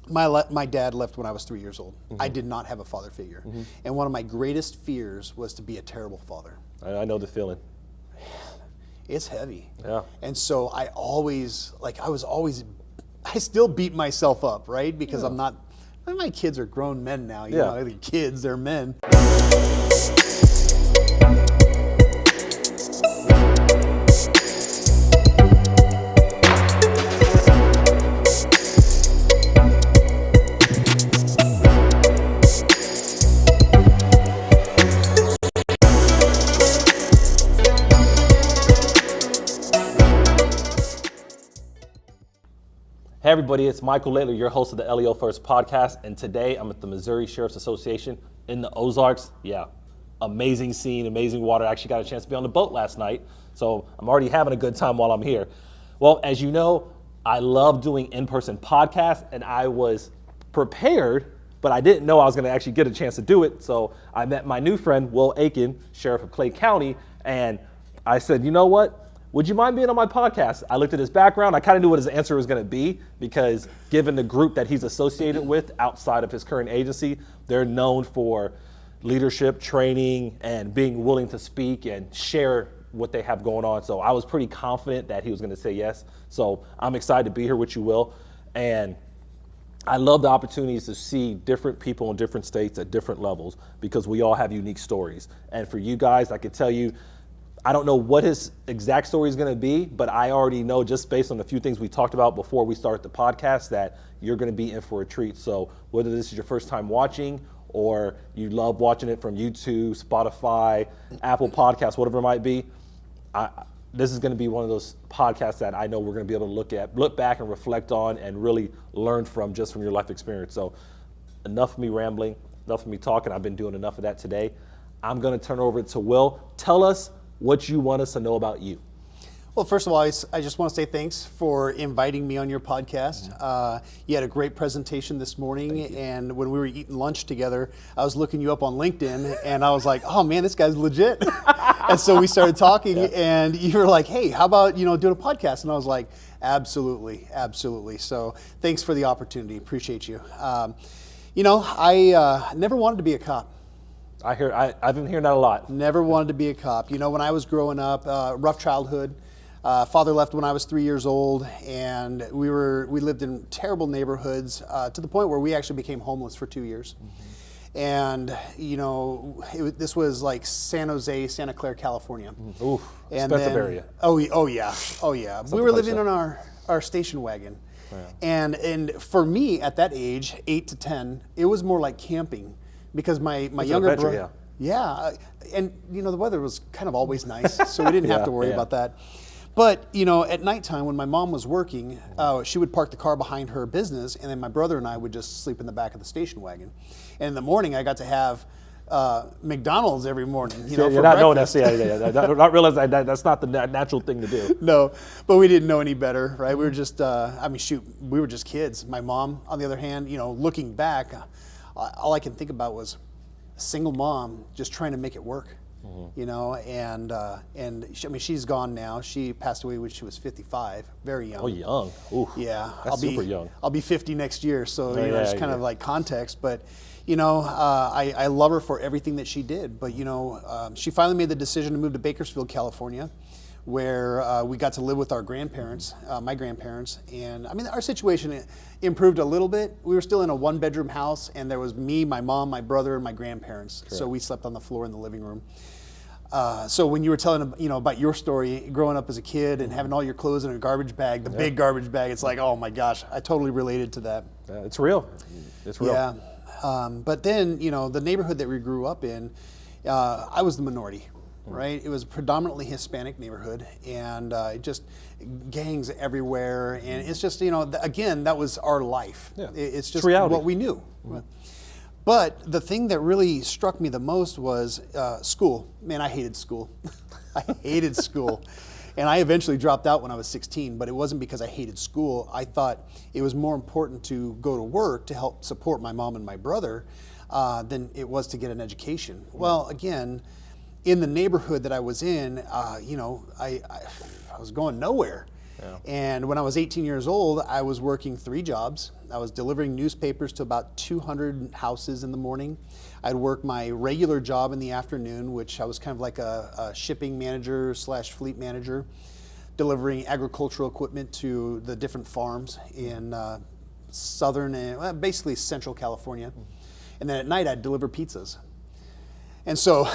My dad left when I was 3 years old. Mm-hmm. I did not have a father figure. Mm-hmm. And one of my greatest fears was to be a terrible father. I know the feeling. It's heavy. Yeah. And so I still beat myself up, right? Because I'm not, my kids are grown men now. You know, they're kids, they're men. Hey everybody, it's Michael Laidler, your host of the LEO First podcast, and today I'm at the Missouri Sheriff's Association in the Ozarks. Yeah, amazing scene, amazing water. I actually got a chance to be on the boat last night, so I'm already having a good time while I'm here. Well, as you know, I love doing in-person podcasts, and I was prepared, but I didn't know I was going to actually get a chance to do it, so I met my new friend, Will Akin, Sheriff of Clay County, and I said, you know what? Would you mind being on my podcast? I looked at his background. I kind of knew what his answer was going to be because given the group that he's associated with outside of his current agency, they're known for leadership, training, and being willing to speak and share what they have going on. So I was pretty confident that he was going to say yes. So I'm excited to be here with you, Will. And I love the opportunities to see different people in different states at different levels because we all have unique stories. And for you guys, I could tell you, I don't know what his exact story is going to be, but I already know just based on a few things we talked about before we start the podcast that you're going to be in for a treat. So whether this is your first time watching or you love watching it from YouTube, Spotify, Apple Podcasts, whatever it might be, this is going to be one of those podcasts that I know we're going to be able to look back and reflect on and really learn from just from your life experience. So enough of me rambling, enough of me talking. I've been doing enough of that today. I'm going to turn over to Will. Tell us what you want us to know about you. Well, first of all, I just want to say thanks for inviting me on your podcast. You had a great presentation this morning, and when we were eating lunch together, I was looking you up on LinkedIn, and I was like, oh man, this guy's legit. And so we started talking, and you were like, hey, how about doing a podcast? And I was like, absolutely, absolutely. So thanks for the opportunity. Appreciate you. I never wanted to be a cop. I've been hearing that a lot. Never wanted to be a cop. When I was growing up, rough childhood. Father left when I was 3 years old, and we lived in terrible neighborhoods to the point where we actually became homeless for 2 years. Mm-hmm. And this was like San Jose, Santa Clara, California. Ooh, expensive area. Oh yeah. We were living in our station wagon. Yeah. And for me at that age, 8 to 10, it was more like camping. Because my younger brother, and the weather was kind of always nice, so we didn't have to worry about that. But at nighttime when my mom was working, she would park the car behind her business, and then my brother and I would just sleep in the back of the station wagon. And in the morning, I got to have McDonald's every morning. You're not knowing that. Not realizing that's not the natural thing to do. No, but we didn't know any better, right? We were just, we were just kids. My mom, on the other hand, looking back. All I can think about was a single mom just trying to make it work, and she's gone now. She passed away when she was 55, very young. Oh, young. Ooh, yeah. That's super young. I'll be 50 next year, so it's kind of like context. But I love her for everything that she did. But she finally made the decision to move to Bakersfield, California, where we got to live with our grandparents, my grandparents. And our situation improved a little bit. We were still in a one-bedroom house, and there was me, my mom, my brother, and my grandparents. Correct. So we slept on the floor in the living room. So when you were telling about your story, growing up as a kid and having all your clothes in a garbage bag, the big garbage bag, it's like, oh my gosh, I totally related to that. It's real. It's real. Yeah. But then, the neighborhood that we grew up in, I was the minority. Right, it was a predominantly Hispanic neighborhood, and just gangs everywhere, and it's just again, that was our life. Yeah. It's just what we knew. Mm-hmm. But the thing that really struck me the most was school. Man, I hated school. I hated school, and I eventually dropped out when I was 16. But it wasn't because I hated school. I thought it was more important to go to work to help support my mom and my brother than it was to get an education. Mm-hmm. Well, again. In the neighborhood that I was in, I was going nowhere. Yeah. And when I was 18 years old, I was working 3 jobs. I was delivering newspapers to about 200 houses in the morning. I'd work my regular job in the afternoon, which I was kind of like a shipping manager / fleet manager, delivering agricultural equipment to the different farms in southern and basically central California. And then at night I'd deliver pizzas. And so,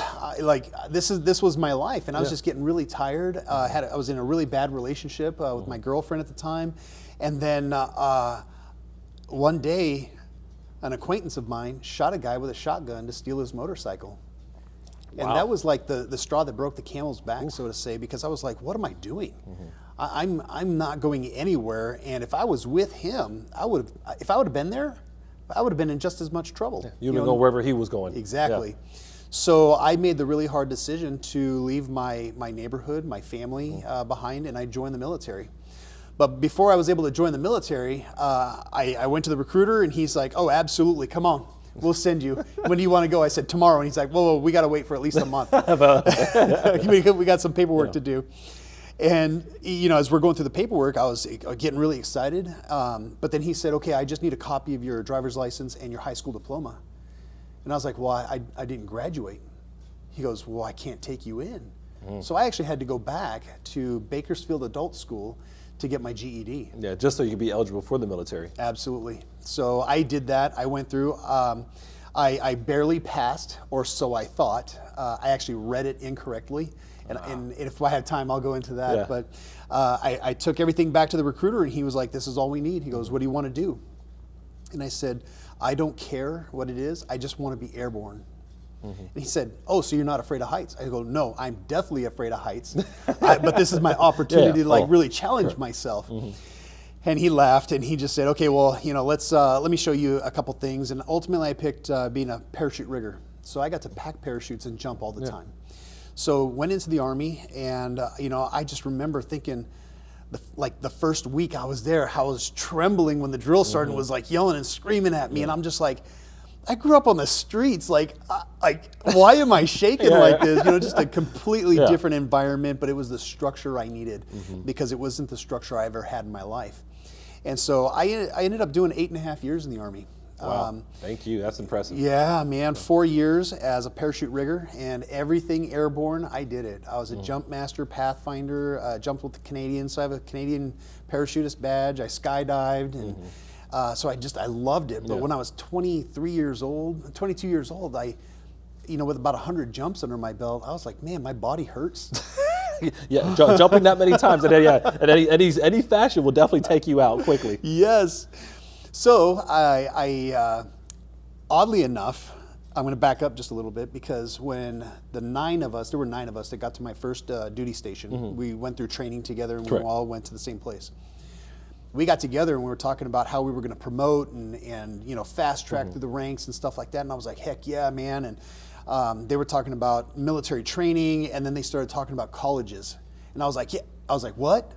this was my life, and I was just getting really tired. I was in a really bad relationship with my girlfriend at the time, and then one day, an acquaintance of mine shot a guy with a shotgun to steal his motorcycle, and that was like the straw that broke the camel's back, so to say, because I was like, "What am I doing? I'm not going anywhere." And if I was with him, if I would have been there, I would have been in just as much trouble. You'd have gone wherever he was going. Exactly. Yeah. So I made the really hard decision to leave my neighborhood, my family behind, and I joined the military. But before I was able to join the military, I went to the recruiter, and he's like, "Oh, absolutely, come on, we'll send you. When do you want to go?" I said, "Tomorrow." And he's like, "Whoa, we got to wait for at least a month. We got some paperwork to do." And as we're going through the paperwork, I was getting really excited. But then he said, "Okay, I just need a copy of your driver's license and your high school diploma." And I was like, "Well, I didn't graduate." He goes, "Well, I can't take you in." So I actually had to go back to Bakersfield Adult School to get my GED. Yeah, just so you could be eligible for the military. Absolutely. So I did that. I went through. I barely passed, or so I thought. I actually read it incorrectly. And if I have time, I'll go into that. Yeah. But I took everything back to the recruiter, and he was like, "This is all we need." He goes, "What do you want to do?" And I said, "I don't care what it is. I just want to be airborne." And he said, "Oh, so you're not afraid of heights?" I go, "No, I'm definitely afraid of heights. But this is my opportunity to really challenge myself." And he laughed, and he just said, "Okay, well, let me show you a couple things." And ultimately, I picked being a parachute rigger. So I got to pack parachutes and jump all the time. So went into the Army, and I just remember thinking, the first week I was there, I was trembling when the drill sergeant was like yelling and screaming at me, and I'm just like, I grew up on the streets. Like why am I shaking like this? Just a completely different environment, but it was the structure I needed because it wasn't the structure I ever had in my life. And so I ended up doing 8.5 years in the Army. Wow, thank you. That's impressive. Yeah, man, 4 years as a parachute rigger, and everything airborne, I did it. I was a jump master, pathfinder, jumped with the Canadians, so I have a Canadian parachutist badge. I skydived, and so I loved it. But when I was 22 years old, with about 100 jumps under my belt, I was like, man, my body hurts. Jumping that many times in any fashion will definitely take you out quickly. Yes. So I oddly enough, I'm going to back up just a little bit, because when there were 9 of us that got to my first duty station. We went through training together, and we all went to the same place. We got together and we were talking about how we were going to promote and fast track through the ranks and stuff like that. And I was like, heck yeah, man. And they were talking about military training, and then they started talking about colleges. And I was like, what?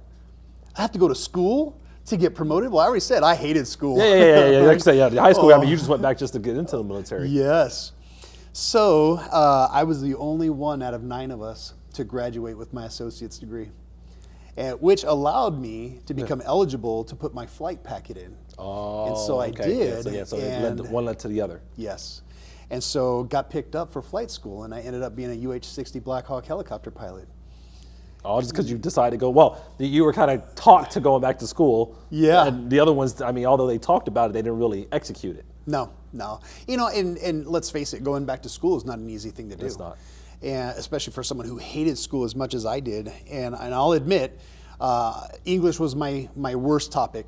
I have to go to school to get promoted? Well, I already said I hated school. Yeah. Like you say, high school. You just went back just to get into the military. Yes. So I was the only one out of 9 of us to graduate with my associate's degree, which allowed me to become eligible to put my flight packet in. Oh, and so I did. So one led to the other. Yes. And so got picked up for flight school, and I ended up being a UH-60 Black Hawk helicopter pilot. Oh, just because you decided to go, well, you were kind of talked to going back to school. Yeah. And the other ones, although they talked about it, they didn't really execute it. No. And let's face it, going back to school is not an easy thing to do. It's not. And especially for someone who hated school as much as I did. And I'll admit, English was my worst topic.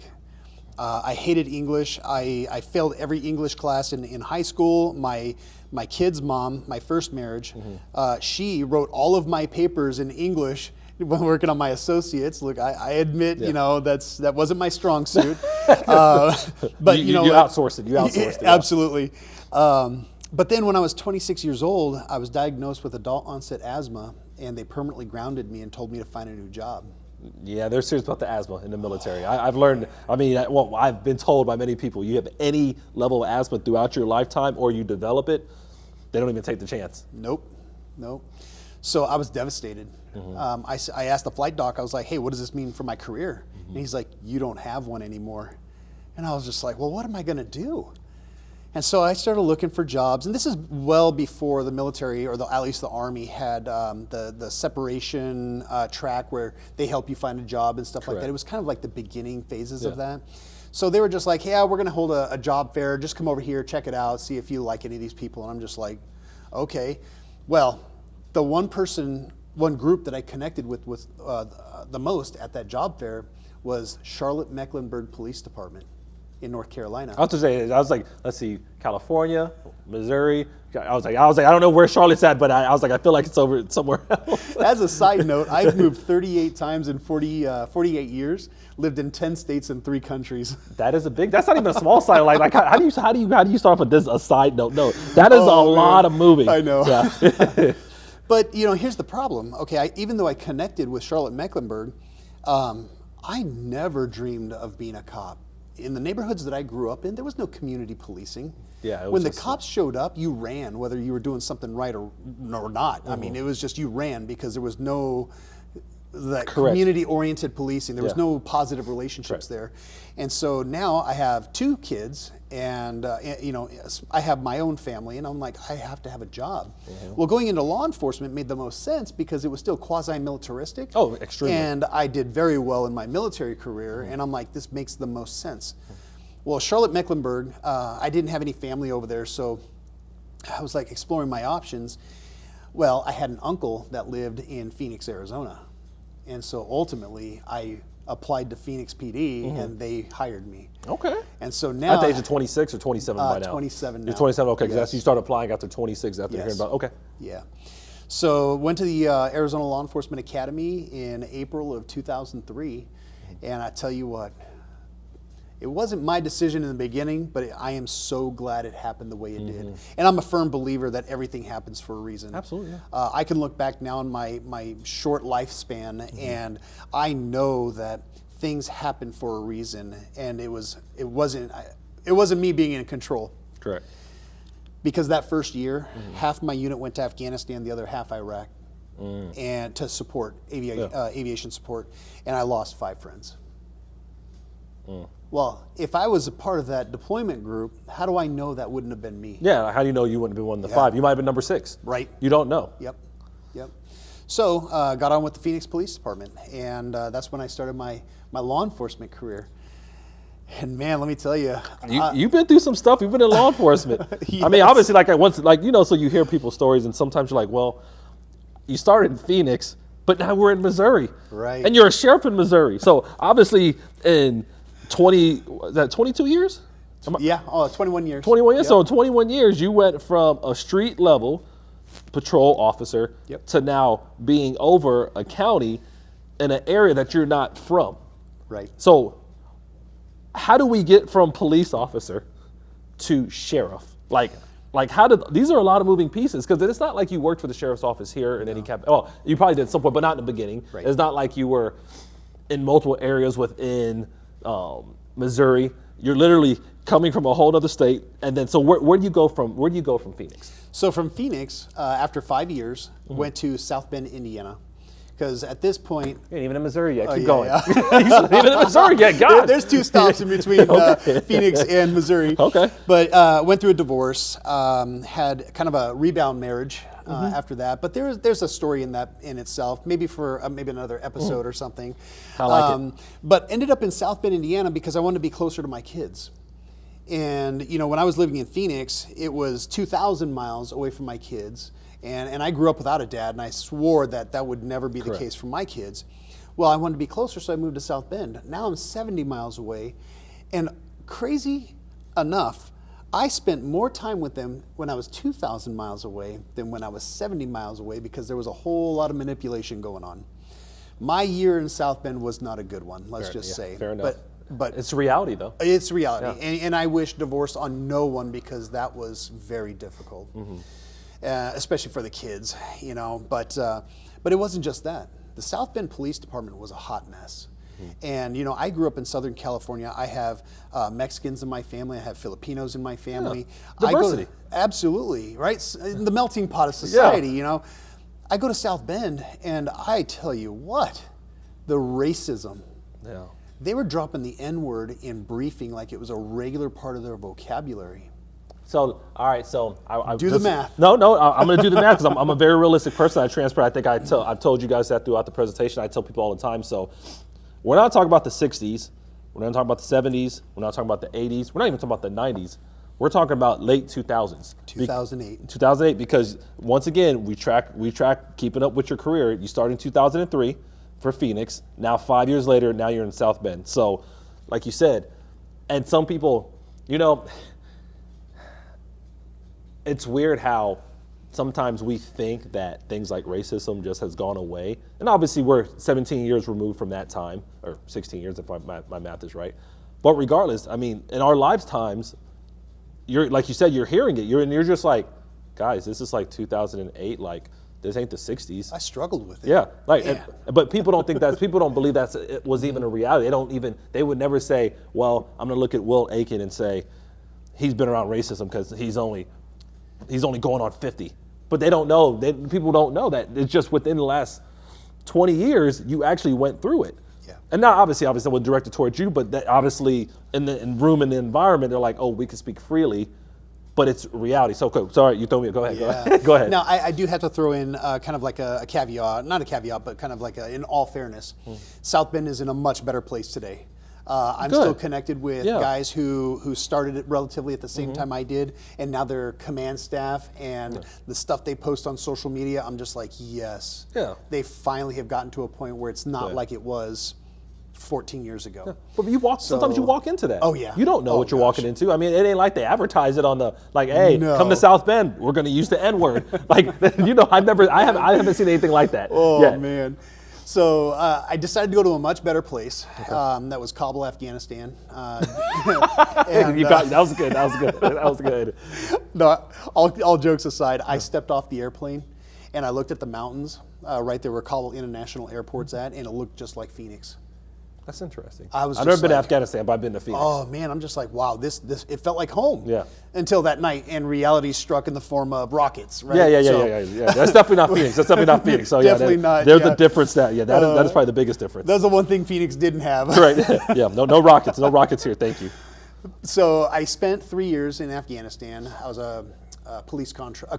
I hated English. I failed every English class in high school. My kid's mom, my first marriage, she wrote all of my papers in English when working on my associates. Look, I admit, that wasn't my strong suit. But you outsourced it. You outsourced it. Absolutely. But then when I was 26 years old, I was diagnosed with adult onset asthma, and they permanently grounded me and told me to find a new job. Yeah, they're serious about the asthma in the military. I've learned, I've been told by many people, you have any level of asthma throughout your lifetime or you develop it, they don't even take the chance. Nope. So I was devastated. I asked the flight doc, I was like, hey, what does this mean for my career? And he's like, you don't have one anymore. And I was just like, well, what am I going to do? And so I started looking for jobs. And this is well before the military, or at least the Army, had the separation track where they help you find a job and stuff like that. It was kind of like the beginning phases of that. So they were just like, yeah, we're going to hold a job fair. Just come over here, check it out, see if you like any of these people. And I'm just like, okay. Well, the one group that I connected with the most at that job fair was Charlotte-Mecklenburg Police Department in North Carolina. I was like, let's see, California, Missouri. I was like, I don't know where Charlotte's at, but I was like, I feel like it's over somewhere else. As a side note, I've moved 38 times in 48 years, lived in 10 states and 3 countries. That's not even a small side. Like how do you start off with this, a side note? No, that is a lot of moving. I know. Yeah. But here's the problem. Okay, even though I connected with Charlotte-Mecklenburg, I never dreamed of being a cop. In the neighborhoods that I grew up in, there was no community policing. Yeah, when the cops showed up, you ran, whether you were doing something right or not. I mean, it was just you ran because there was no community-oriented policing. There was no positive relationships there. And so now I have 2 kids, and I have my own family, and I'm like, I have to have a job. Well, going into law enforcement made the most sense because it was still quasi-militaristic. Oh, extremely. And I did very well in my military career, and I'm like, this makes the most sense. Well, Charlotte-Mecklenburg, I didn't have any family over there, so I was like exploring my options. Well, I had an uncle that lived in Phoenix, Arizona. And so ultimately, I applied to Phoenix PD, and they hired me. Okay. And so now... At the age of 26 or 27 by now? 27 now. You're 27, okay. Yes. So you started applying after 26 after hearing about, okay. Yeah. So went to the Arizona Law Enforcement Academy in April of 2003. And I tell you what, it wasn't my decision in the beginning, but I am so glad it happened the way it did. And I'm a firm believer that everything happens for a reason. Absolutely, yeah. I can look back now on my short lifespan, and I know that things happen for a reason, and it wasn't me being in control. Correct. Because that first year, half my unit went to Afghanistan, the other half Iraq, and to support aviation support, and I lost 5 friends. Well, if I was a part of that deployment group, how do I know that wouldn't have been me? Yeah, how do you know you wouldn't have been one of the 5? You might have been number 6. Right. You don't know. Yep. So got on with the Phoenix Police Department, and that's when I started my law enforcement career. And man, let me tell you, you've been through some stuff. You've been in law enforcement. Yes. I mean, obviously, so you hear people's stories, and sometimes you're like, well, you started in Phoenix, but now we're in Missouri, right? And you're a sheriff in Missouri. So obviously, in 22 years? Yeah, 21 years. 21 years. Yep. So in 21 years, you went from a street level patrol officer to now being over a county in an area that you're not from. Right. So how do we get from police officer to sheriff? These are a lot of moving pieces, because it's not like you worked for the sheriff's office here in any well, you probably did at some point, but not in the beginning. Right. It's not like you were in multiple areas within Missouri. You're literally coming from a whole other state, and then so where do you go from Phoenix? So from Phoenix, after 5 years, went to South Bend, Indiana, because at this point, You ain't even in Missouri yet. Keep going. You're not even in Missouri yet. God. There's 2 stops in between Phoenix and Missouri. Okay. But went through a divorce, had kind of a rebound marriage after that. But there's a story in itself, maybe for maybe another episode or something. I like it. But ended up in South Bend, Indiana, because I wanted to be closer to my kids. And when I was living in Phoenix, it was 2,000 miles away from my kids. And I grew up without a dad, and I swore that would never be the case for my kids. Well, I wanted to be closer, so I moved to South Bend. Now I'm 70 miles away, and crazy enough, I spent more time with them when I was 2,000 miles away than when I was 70 miles away, because there was a whole lot of manipulation going on. My year in South Bend was not a good one, let's just say. Fair enough. But it's reality, though. It's reality, and I wish divorce on no one, because that was very difficult. Especially for the kids, But it wasn't just that. The South Bend Police Department was a hot mess. And, I grew up in Southern California. I have Mexicans in my family. I have Filipinos in my family. Diversity. Absolutely, right? The melting pot of society, I go to South Bend, and I tell you what, the racism. Yeah. They were dropping the N-word in briefing like it was a regular part of their vocabulary. So, all right, so I Do the math. No, I'm going to do the math because I'm a very realistic person. I transfer. I think I've told you guys that throughout the presentation. I tell people all the time. So we're not talking about the 60s. We're not talking about the 70s. We're not talking about the 80s. We're not even talking about the 90s. We're talking about late 2000s. 2008. 2008, because once again, we track keeping up with your career. You started in 2003 for Phoenix. Now 5 years later, now you're in South Bend. So, like you said, and some people, you know, it's weird how sometimes we think that things like racism just has gone away. And obviously we're 17 years removed from that time, or 16 years if my math is right. But regardless, I mean, in our lifetimes, you're, like you said, you're hearing it. You're just like, guys, this is like 2008. Like, this ain't the 60s. I struggled with it. Yeah, like, but people don't think people don't believe it was even a reality. They would never say, well, I'm gonna look at Will Akin and say, he's been around racism because he's only going on 50. But they don't know, people don't know that it's just within the last 20 years, you actually went through it. Yeah. And now obviously it was directed towards you, but that obviously in the environment, they're like, oh, we can speak freely, but it's reality. So cool. Sorry, you told me, go ahead, Yeah. go ahead. Now, I do have to throw in kind of like a caveat, not a caveat, but kind of like in all fairness, South Bend is in a much better place today. I'm Good. still connected with Yeah. guys who started it relatively at the same time I did, and now they're command staff, and the stuff they post on social media, I'm just like, yes. Yeah. They finally have gotten to a point where it's not Good. like it was 14 years ago. But sometimes you walk into that. Oh, yeah. You don't know Oh, what you're gosh. walking into. I mean, it ain't like they advertise it on the, like, hey, No. come to South Bend, we're gonna use the N-word. Like, you know, I haven't seen anything like that. Oh, yet. man. So I decided to go to a much better place. That was Kabul, Afghanistan. And, that was good. That was good. That was good. no, all jokes aside, I stepped off the airplane and I looked at the mountains right there where Kabul International Airport's at, and it looked just like Phoenix. That's interesting. I was I've just never been to like- Afghanistan, but I've been to Phoenix. Oh man, I'm just like, wow, this it felt like home. Yeah. Until that night, and reality struck in the form of rockets. Right? Yeah. So- That's definitely not Phoenix. That's definitely not Phoenix. So Definitely not, There's yeah. the difference. That is probably the biggest difference. That's the one thing Phoenix didn't have. Right. Yeah. No rockets. No rockets here. Thank you. So I spent 3 years in Afghanistan. I was a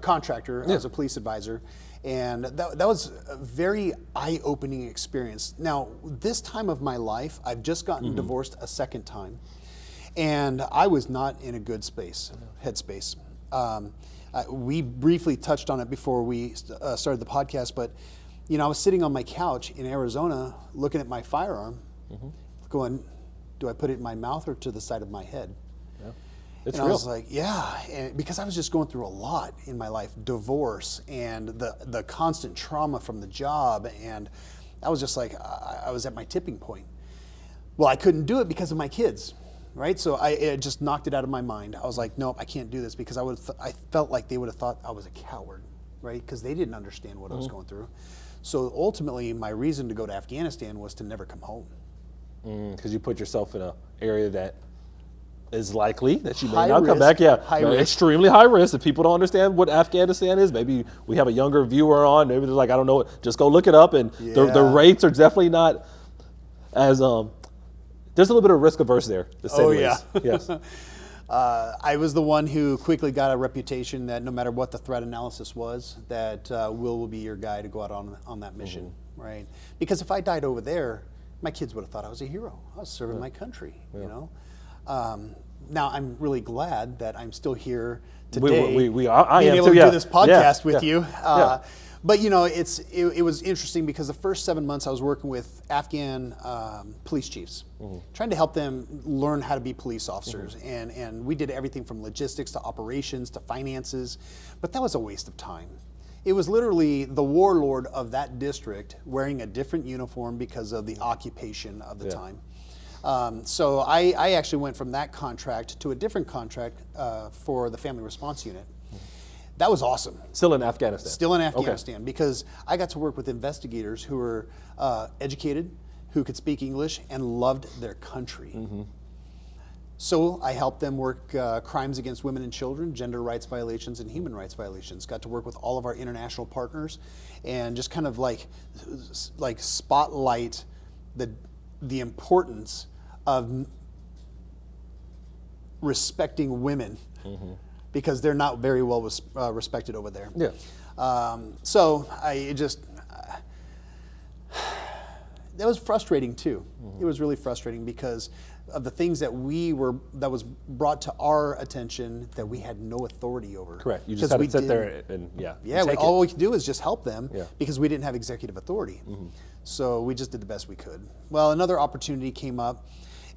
contractor. I was a police advisor, and that was a very eye-opening experience. Now, this time of my life, I've just gotten divorced a second time, and I was not in a good headspace. We briefly touched on it before we started the podcast, but I was sitting on my couch in Arizona, looking at my firearm, going, do I put it in my mouth or to the side of my head? It's And real. I was like, yeah, and because I was just going through a lot in my life, divorce and the constant trauma from the job, and I was just like, I was at my tipping point. Well, I couldn't do it because of my kids, right? So it just knocked it out of my mind. I was like, nope, I can't do this, because I felt like they would have thought I was a coward, right? Because they didn't understand what I was going through. So ultimately, my reason to go to Afghanistan was to never come home. Because you put yourself in an area that is likely that you may High not come risk, back. Yeah, high risk. extremely high risk. If people don't understand what Afghanistan is, maybe we have a younger viewer on. Maybe they're like, I don't know. Just go look it up. And the Yeah. rates are definitely not as there's a little bit of risk averse there. To say Oh, the yeah. least. Yes. I was the one who quickly got a reputation that no matter what the threat analysis was, that Will be your guy to go out on that mission, right? Because if I died over there, my kids would have thought I was a hero. I was serving my country, you know. Now I'm really glad that I'm still here today, I being am able too, to yeah. do this podcast Yeah, with yeah, you. yeah. But it was interesting because the first 7 months I was working with Afghan police chiefs, trying to help them learn how to be police officers, and we did everything from logistics to operations to finances, but that was a waste of time. It was literally the warlord of that district wearing a different uniform because of the occupation of the time. So I actually went from that contract to a different contract for the Family Response Unit. That was awesome. Still in Afghanistan. Still in Afghanistan, because I got to work with investigators who were educated, who could speak English, and loved their country. So I helped them work crimes against women and children, gender rights violations, and human rights violations. Got to work with all of our international partners, and just kind of like spotlight the importance of respecting women, because they're not very well respected over there. Yeah. So I just that was frustrating too. It was really frustrating because of the things that was brought to our attention that we had no authority over. Correct. You just had to sit there and all we could do is just help them, Yeah. because we didn't have executive authority. So we just did the best we could. Well, another opportunity came up,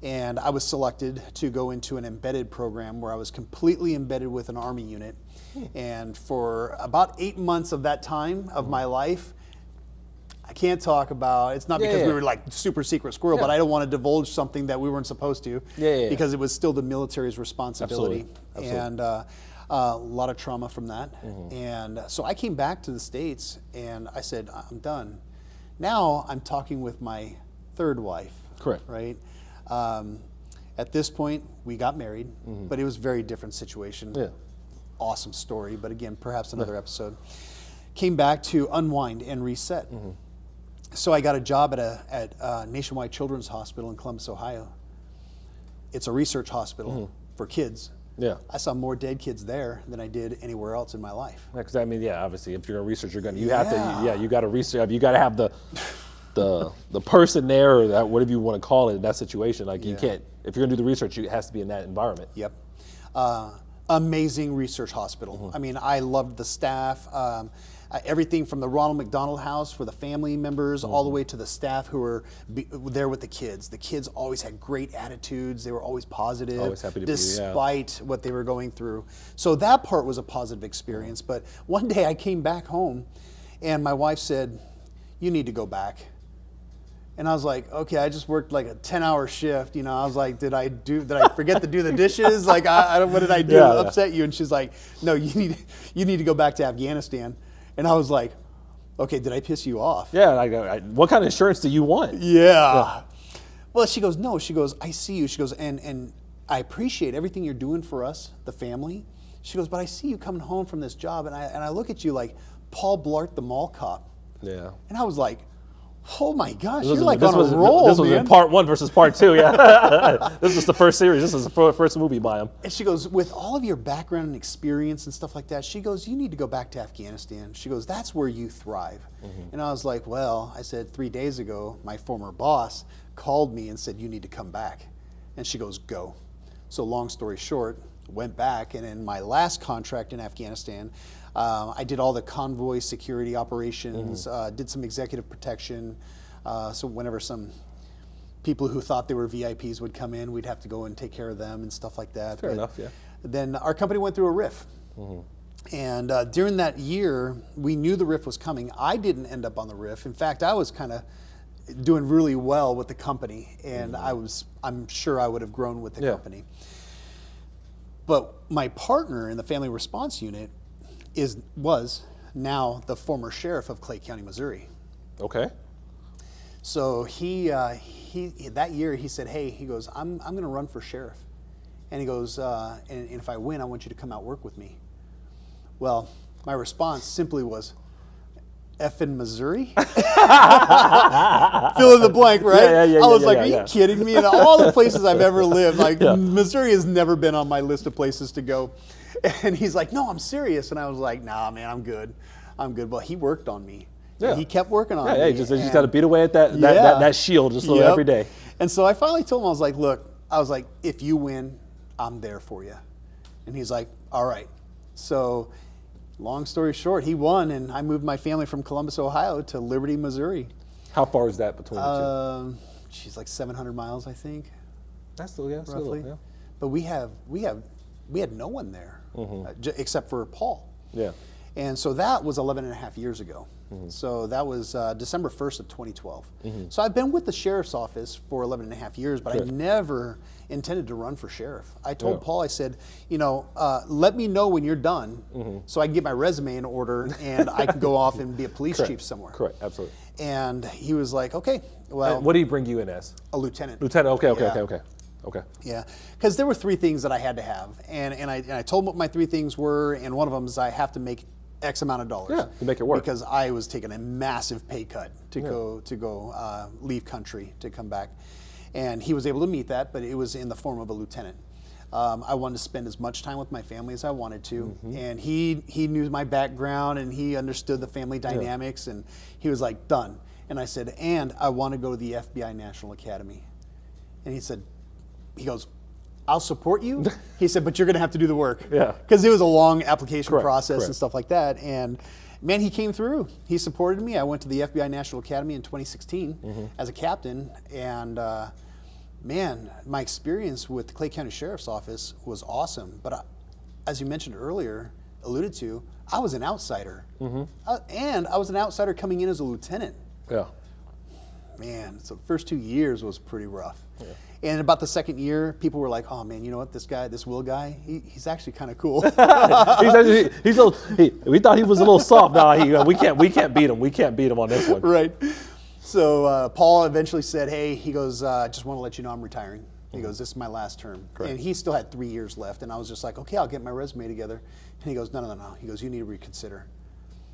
and I was selected to go into an embedded program where I was completely embedded with an Army unit. And for about 8 months of that time of my life, I can't talk about, it's not because we were like super secret squirrel, but I don't want to divulge something that we weren't supposed to, because it was still the military's responsibility. Absolutely. And a lot of trauma from that. And so I came back to the States and I said, I'm done. Now I'm talking with my third wife. Correct. Right? At this point, we got married, but it was a very different situation. Yeah. Awesome story, but again, perhaps another episode. Came back to unwind and reset. So I got a job at Nationwide Children's Hospital in Columbus, Ohio. It's a research hospital for kids. Yeah. I saw more dead kids there than I did anywhere else in my life. Because I mean, obviously, if you're a researcher, you got to research. You got to have the person there, or that, whatever you want to call it, in that situation. Like you can't, if you're gonna do the research, it has to be in that environment. Yep. Amazing research hospital. I mean, I loved the staff. Everything from the Ronald McDonald House for the family members, all the way to the staff who were there with the kids. The kids always had great attitudes. They were always positive, Always happy to be, despite what they were going through. So that part was a positive experience. But one day I came back home, and my wife said, "You need to go back." And I was like, okay, I just worked like a 10-hour shift. You know, I was like, did I forget to do the dishes? Like, what did I do to upset you? And she's like, no, you need to go back to Afghanistan. And I was like, okay, did I piss you off? Yeah. What kind of insurance do you want? Yeah. Well, she goes, no. She goes, I see you. She goes, and I appreciate everything you're doing for us, the family. She goes, but I see you coming home from this job, and I look at you like Paul Blart, the mall cop. Yeah. And I was like, oh my gosh, you're like on a roll, This was in part 1 versus part 2, This was the first series. This was the first movie by him. And she goes, with all of your background and experience and stuff like that, she goes, you need to go back to Afghanistan. She goes, that's where you thrive. And I was like, well, I said 3 days ago, my former boss called me and said, you need to come back. And she goes, go. So long story short, went back, and in my last contract in Afghanistan, I did all the convoy security operations, did some executive protection. So whenever some people who thought they were VIPs would come in, we'd have to go and take care of them and stuff like that. Fair enough, yeah. Then our company went through a RIF. And during that year, we knew the RIF was coming. I didn't end up on the RIF. In fact, I was kind of doing really well with the company, and I'm sure I would have grown with the company. But my partner in the family response unit was now the former sheriff of Clay County, Missouri. Okay. So he that year he said, hey, he goes, I'm going to run for sheriff, and he goes, and if I win, I want you to come out work with me. Well, my response simply was, effing Missouri? Fill in the blank, right? I was like, are you kidding me? And all the places I've ever lived, like Missouri has never been on my list of places to go. And he's like, no, I'm serious. And I was like, nah, man, I'm good. Well, he worked on me. Yeah. He kept working on me. Yeah, you just got to beat away at that shield just every day. And so I finally told him, I was like, look, if you win, I'm there for you. And he's like, all right. So long story short, he won, and I moved my family from Columbus, Ohio to Liberty, Missouri. How far is that between the two? She's like 700 miles, I think. That's still, roughly. But we had no one there except for Paul. Yeah. And so that was 11 and a half years ago. So that was December 1st of 2012. So I've been with the sheriff's office for 11 and a half years, but I never intended to run for sheriff. I told Paul, I said, let me know when you're done so I can get my resume in order and I can go off and be a police chief somewhere. Correct, absolutely. And he was like, okay, well. And what did he bring you in as? A lieutenant. Lieutenant, okay. Okay. Yeah, because there were 3 things that I had to have, and I told them what my 3 things were, and one of them is I have to make X amount of dollars. Yeah, to make it work. Because I was taking a massive pay cut to go leave country to come back, and he was able to meet that, but it was in the form of a lieutenant. I wanted to spend as much time with my family as I wanted to, and he knew my background and he understood the family dynamics, and he was like, done. And I said, and I want to go to the FBI National Academy. And he goes, I'll support you. He said, but you're going to have to do the work. Yeah. Because it was a long application process correct. and stuff like that. And man, he came through. He supported me. I went to the FBI National Academy in 2016 as a captain. And man, my experience with the Clay County Sheriff's Office was awesome. But as you mentioned earlier, alluded to, I was an outsider. And I was an outsider coming in as a lieutenant. Yeah. Man, so the first 2 years was pretty rough. Yeah. And about the second year, people were like, "Oh man, you know what? This Will guy, he's actually kind of cool." We thought he was a little soft. No, we can't beat him. We can't beat him on this one. Right. So Paul eventually said, "Hey," he goes, "I just want to let you know I'm retiring." He goes, "This is my last term." Correct. And he still had 3 years left. And I was just like, "Okay, I'll get my resume together." And he goes, "No. He goes, "You need to reconsider."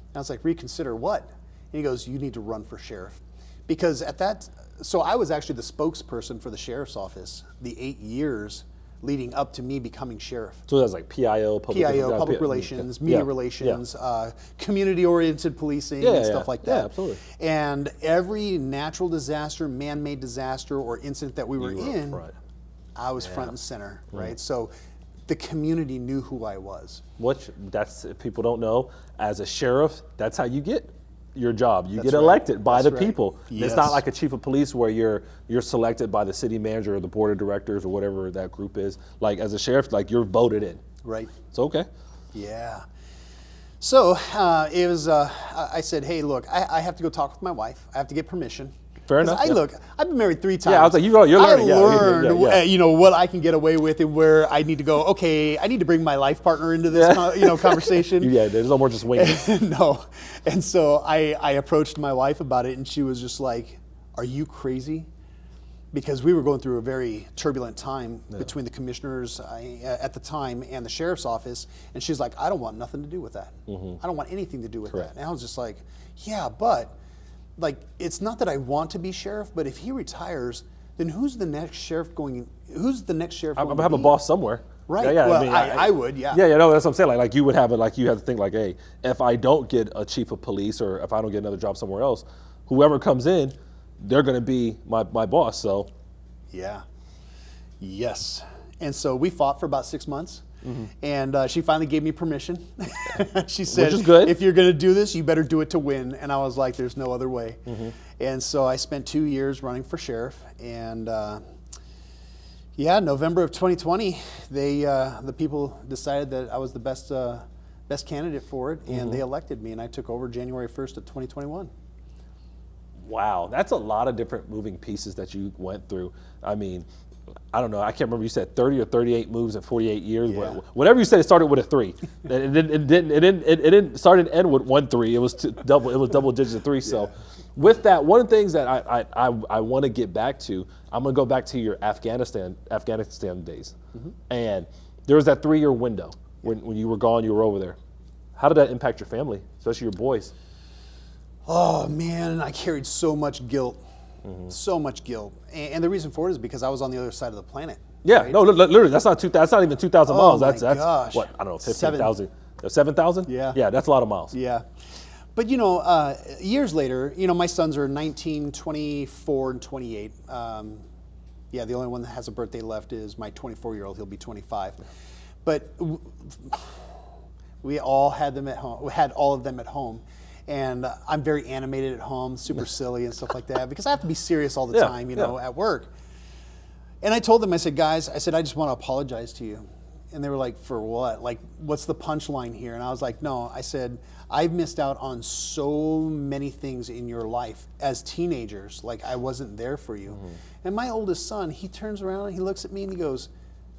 And I was like, "Reconsider what?" And he goes, "You need to run for sheriff." Because so I was actually the spokesperson for the sheriff's office the 8 years leading up to me becoming sheriff. So that's like PIO, public relations, media relations, community-oriented policing, and stuff like that. Yeah, absolutely. And every natural disaster, man-made disaster, or incident that we were in, I was front and center, right? So the community knew who I was. That's, if people don't know, as a sheriff, that's how you get your job. You get elected by the people. Yes. It's not like a chief of police where you're selected by the city manager or the board of directors or whatever that group is. Like as a sheriff, like you're voted in. Right. It's okay. Yeah. So it was. I said, "Hey, look, I have to go talk with my wife. I have to get permission." Fair enough. Look, I've been married 3 times. Yeah, I was like, you're learning. I learned, what I can get away with and where I need to go. Okay, I need to bring my life partner into this, conversation. Yeah, there's no more just winging. No, and so I approached my wife about it, and she was just like, "Are you crazy?" Because we were going through a very turbulent time between the commissioners at the time and the sheriff's office, and she's like, "I don't want nothing to do with that. I don't want anything to do with that." And I was just like, "Yeah, but." Like, it's not that I want to be sheriff, but if he retires, then who's the next sheriff going to have a boss somewhere. Right. Yeah, well, I would, yeah. Yeah, no, that's what I'm saying. Like you would have it, like you have to think like, hey, if I don't get a chief of police or if I don't get another job somewhere else, whoever comes in, they're going to be my boss, so. Yeah. Yes. And so we fought for about 6 months. And she finally gave me permission. She said, which is good. "If you're going to do this, you better do it to win." And I was like, "There's no other way." And so I spent 2 years running for sheriff. And November of 2020, the people decided that I was the best candidate for it, and they elected me. And I took over January 1st of 2021. Wow, that's a lot of different moving pieces that you went through. I mean, I don't know. I can't remember. You said 30 or 38 moves in 48 years. Yeah. Whatever you said, it started with a 3. It didn't start and end with 1 3. It was double. It was double digits of 3. So, with that, one of the things that I want to get back to, I'm going to go back to your Afghanistan days, and there was that 3-year window when you were gone. You were over there. How did that impact your family, especially your boys? Oh man, I carried so much guilt. So much guilt, and the reason for it is because I was on the other side of the planet. Yeah, right? no, literally, that's not even 2,000 miles. That's gosh. What, I don't know, 15,000, 7,000. Yeah, that's a lot of miles. Yeah, but years later, my sons are 19, 24, and 28. The only one that has a birthday left is my 24-year-old. He'll be 25. But we all had them at home. We had all of them at home. And I'm very animated at home, super silly and stuff like that, because I have to be serious all the time, at work. And I told them, I said, "Guys, I just want to apologize to you." And they were like, "For what? Like, what's the punchline here?" And I was like, "No," I said, "I've missed out on so many things in your life as teenagers. Like, I wasn't there for you." And my oldest son, he turns around and he looks at me and he goes,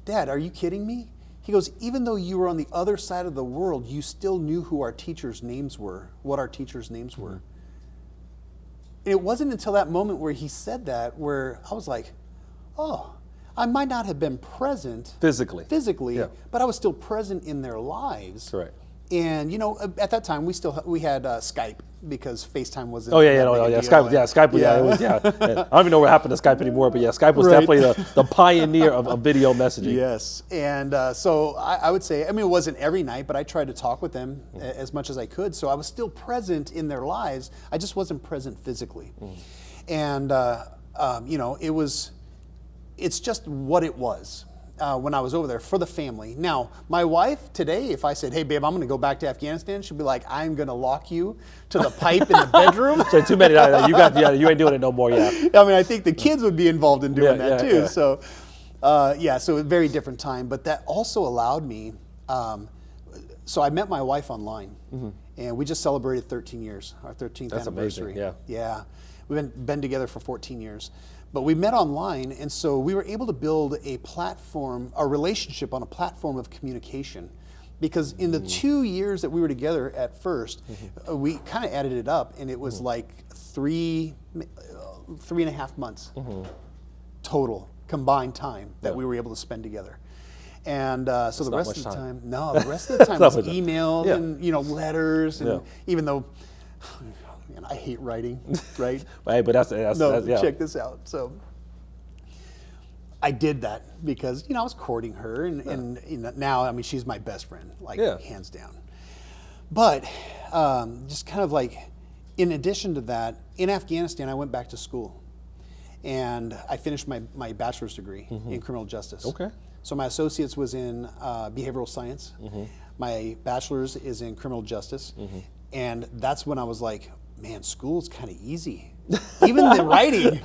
"Dad, are you kidding me?" He goes, "Even though you were on the other side of the world, you still knew who our teachers' names were, what our teachers' names were." And it wasn't until that moment where he said that where I was like, "Oh, I might not have been present Physically. physically, but I was still present in their lives. Correct. And at that time we had Skype because FaceTime wasn't. Oh yeah, that big a deal. Skype, Skype, it was, I don't even know what happened to Skype anymore, but Skype was definitely the pioneer of video messaging. Yes, and so I would say, it wasn't every night, but I tried to talk with them as much as I could. So I was still present in their lives. I just wasn't present physically, and it's just what it was. When I was over there for the family. Now, my wife today, if I said, "Hey, babe, I'm going to go back to Afghanistan," she'd be like, "I'm going to lock you to the pipe in the bedroom." So too many. You ain't doing it no more. Yeah. I think the kids would be involved in doing that too. Yeah. So, so a very different time. But that also allowed me. So I met my wife online, and we just celebrated 13 years, our 13th That's anniversary. amazing. Yeah. We've been together for 14 years. But we met online, and so we were able to build a relationship on a platform of communication. Because in the 2 years that we were together at first, we kind of added it up, and it was like 3.5 months total combined time that we were able to spend together. And so the rest of the time, the rest of the time was emails and letters, and even though. Man, I hate writing, right? Hey, but that's check this out. So I did that because I was courting her, and now she's my best friend, hands down. But just kind of in addition to that, in Afghanistan, I went back to school, and I finished my bachelor's degree in criminal justice. Okay. So my associate's was in behavioral science. My bachelor's is in criminal justice, and that's when I was like, man, school's kind of easy. Even the writing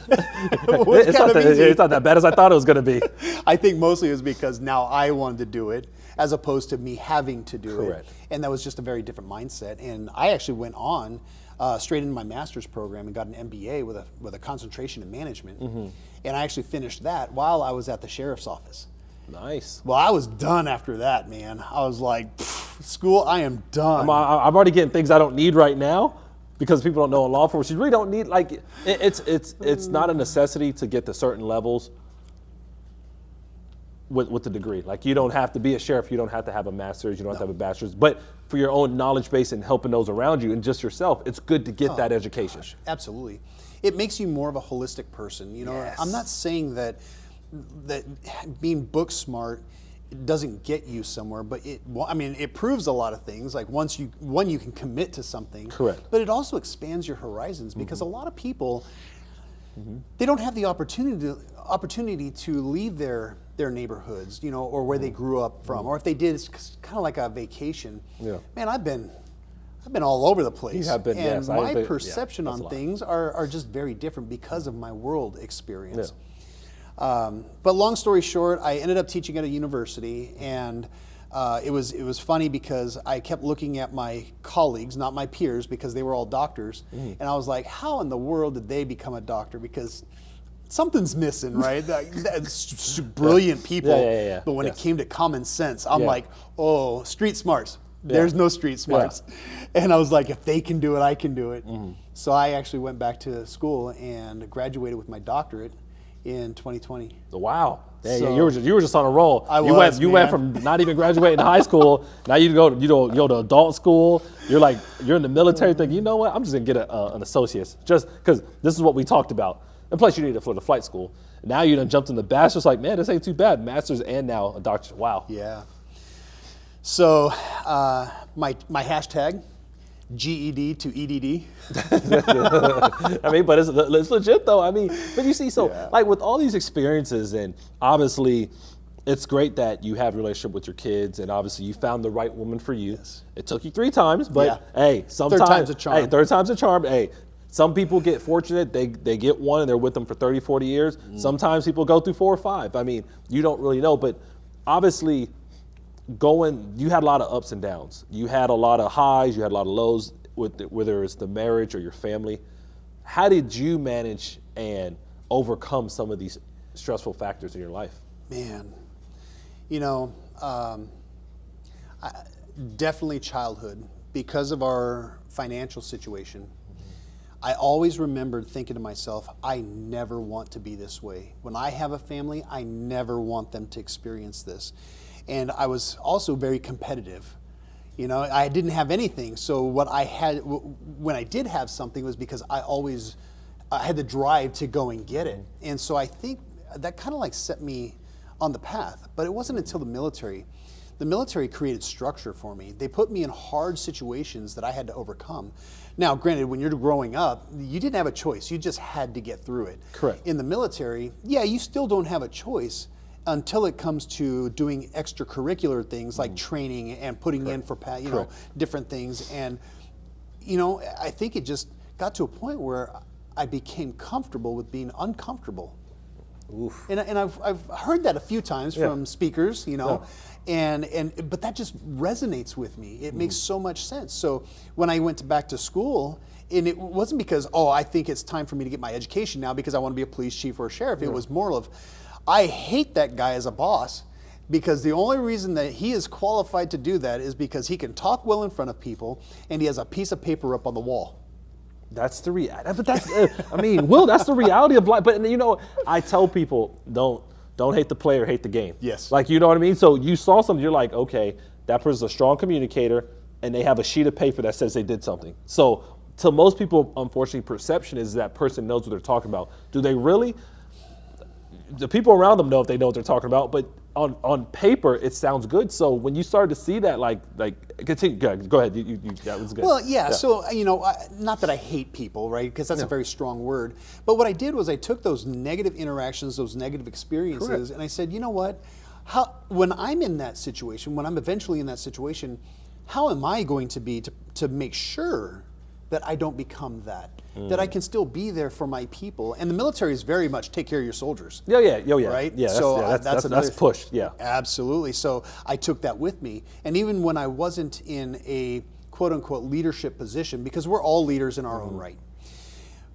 was kind of easy. It's not that bad as I thought it was going to be. I think mostly it was because now I wanted to do it as opposed to me having to do it. And that was just a very different mindset. And I actually went on straight into my master's program and got an MBA with a concentration in management. And I actually finished that while I was at the sheriff's office. Nice. Well, I was done after that, man. I was like, school, I am done. I'm already getting things I don't need right now. Because people don't know in law enforcement, you really don't need it's not a necessity to get to certain levels with the degree. Like you don't have to be a sheriff, you don't have to have a master's, you don't have to have a bachelor's. But for your own knowledge base and helping those around you and just yourself, it's good to get that education. Gosh, absolutely, it makes you more of a holistic person. Yes. I'm not saying that being book smart doesn't get you somewhere, but it proves a lot of things. Like you can commit to something. Correct. But it also expands your horizons because a lot of people they don't have the opportunity to leave their neighborhoods, or where they grew up from, or if they did, it's kind of like a vacation. Yeah. Man, I've been all over the place. You have been, and yes. my perception on things are just very different because of my world experience. Yeah. But long story short, I ended up teaching at a university, and it was funny because I kept looking at my colleagues, not my peers, because they were all doctors, and I was like, how in the world did they become a doctor? Because something's missing, right? That's brilliant people, but when it came to common sense, I'm like, oh, street smarts. There's no street smarts. And I was like, if they can do it, I can do it. So I actually went back to school and graduated with my doctorate in 2020. Wow. So, you were just on a roll. You went from not even graduating high school, now you go to adult school, you're in the military thinking, you know what, I'm just gonna get an associate's just because this is what we talked about. And plus you need it for the flight school. Now you done jumped in the bachelor's, like, man, this ain't too bad. Master's and now a doctorate. Wow. Yeah. So my hashtag, GED to EDD. But it's legit though. But you see, like with all these experiences, and obviously it's great that you have a relationship with your kids, and obviously you found the right woman for you. Yes. It took you 3 times, but hey, sometimes third time's a charm. Hey, third time's a charm. Hey, some people get fortunate, they get one and they're with them for 30, 40 years. Sometimes people go through 4 or 5. You don't really know, but obviously you had a lot of ups and downs. You had a lot of highs, you had a lot of lows, whether it's the marriage or your family. How did you manage and overcome some of these stressful factors in your life? Man, definitely childhood. Because of our financial situation, I always remembered thinking to myself, I never want to be this way. When I have a family, I never want them to experience this. And I was also very competitive. You know, I didn't have anything. So what I had, when I did have something, was because I had the drive to go and get it. And so I think that kind of like set me on the path. But it wasn't until the military. The military created structure for me. They put me in hard situations that I had to overcome. Now, granted, when you're growing up, you didn't have a choice. You just had to get through it. Correct. In the military, yeah, you still don't have a choice until it comes to doing extracurricular things like training and putting in for, different things. And, I think it just got to a point where I became comfortable with being uncomfortable. Oof. And I've heard that a few times from speakers, but that just resonates with me. It makes so much sense. So when I went back to school, and it wasn't because, I think it's time for me to get my education now because I want to be a police chief or a sheriff. It was more of, I hate that guy as a boss because the only reason that he is qualified to do that is because he can talk well in front of people and he has a piece of paper up on the wall. That's the reality. But that's, Will, that's the reality of life. But I tell people, don't hate the player, hate the game. Yes. Like, you know what I mean? So you saw something, you're like, okay, that person's a strong communicator, and they have a sheet of paper that says they did something. So to most people, unfortunately, perception is that person knows what they're talking about. Do they really? The people around them know if they know what they're talking about, but on paper, it sounds good. So when you started to see that, continue, go ahead. That was good. Well, yeah. So, not that I hate people, right? Because that's a very strong word. But what I did was I took those negative interactions, those negative experiences, and I said, you know what? When I'm in that situation, when I'm eventually in that situation, how am I going to be to make sure that I don't become that? That I can still be there for my people. And the military is very much take care of your soldiers. Yeah. Right? Yeah, that's pushed, yeah. Absolutely. So I took that with me. And even when I wasn't in a quote unquote leadership position, because we're all leaders in our own right,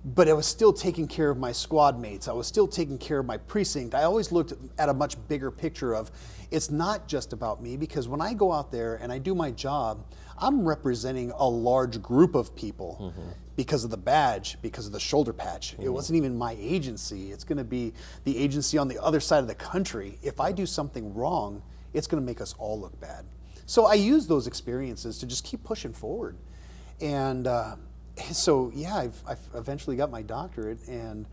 but I was still taking care of my squad mates. I was still taking care of my precinct. I always looked at a much bigger picture of it's not just about me, because when I go out there and I do my job, I'm representing a large group of people because of the badge, because of the shoulder patch. It wasn't even my agency. It's going to be the agency on the other side of the country. If I do something wrong, it's going to make us all look bad. So I use those experiences to just keep pushing forward. And so, yeah, I've eventually got my doctorate, and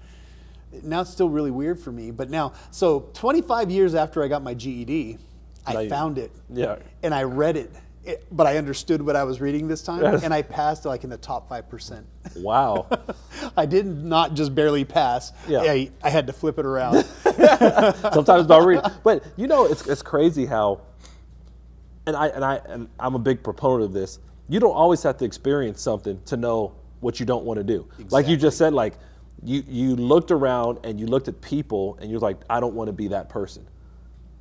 now it's still really weird for me. But now, so 25 years after I got my GED, I found it. Yeah. And I read it. But I understood what I was reading this time, and I passed like in the top 5%. Wow. I did not just barely pass. Yeah. I had to flip it around. Sometimes about reading. But it's crazy how, and I'm a big proponent of this. You don't always have to experience something to know what you don't want to do. Exactly. Like you just said, you looked around and you looked at people and you're like, I don't want to be that person.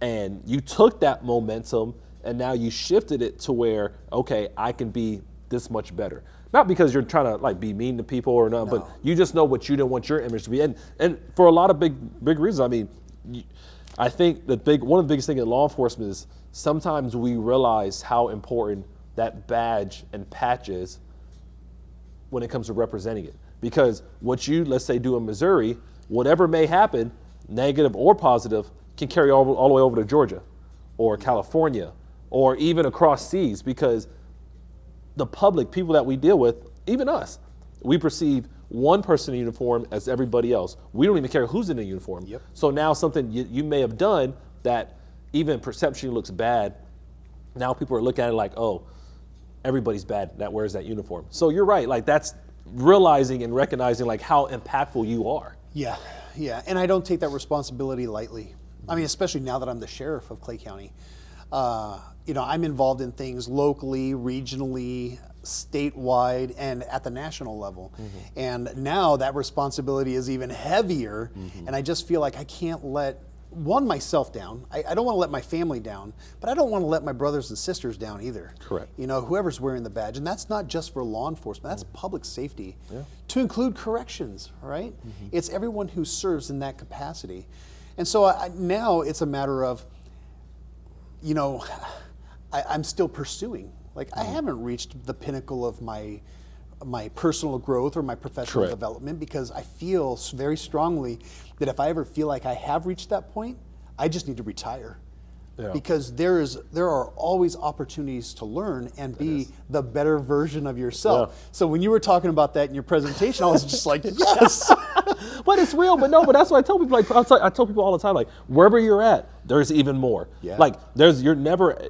And you took that momentum and now you shifted it to where, okay, I can be this much better. Not because you're trying to be mean to people or not, but you just know what you don't want your image to be. And for a lot of big reasons, I think one of the biggest things in law enforcement is sometimes we realize how important that badge and patch is when it comes to representing it. Because what you, let's say, do in Missouri, whatever may happen, negative or positive, can carry all the way over to Georgia or California or even across seas, because the public, people that we deal with, even us, we perceive one person in uniform as everybody else. We don't even care who's in the uniform. Yep. So now something you may have done that even perception looks bad, now people are looking at it like, oh, everybody's bad that wears that uniform. So you're right, that's realizing and recognizing how impactful you are. Yeah. And I don't take that responsibility lightly. Especially now that I'm the sheriff of Clay County. I'm involved in things locally, regionally, statewide, and at the national level. And now that responsibility is even heavier, and I just feel like I can't let myself down. I don't want to let my family down, but I don't want to let my brothers and sisters down either. Correct. Whoever's wearing the badge, and that's not just for law enforcement, that's public safety, to include corrections, right? It's everyone who serves in that capacity. And so now it's a matter of, I'm still pursuing. I haven't reached the pinnacle of my my personal growth or my professional Correct. development, because I feel very strongly that if I ever feel like I have reached that point, I just need to retire. Yeah. Because there are always opportunities to learn and be the better version of yourself. Yeah. So when you were talking about that in your presentation, I was just like, yes. But it's real. But no, but that's what I tell people. Like I tell people all the time, like wherever you're at, there's even more. Yeah. Like you're never,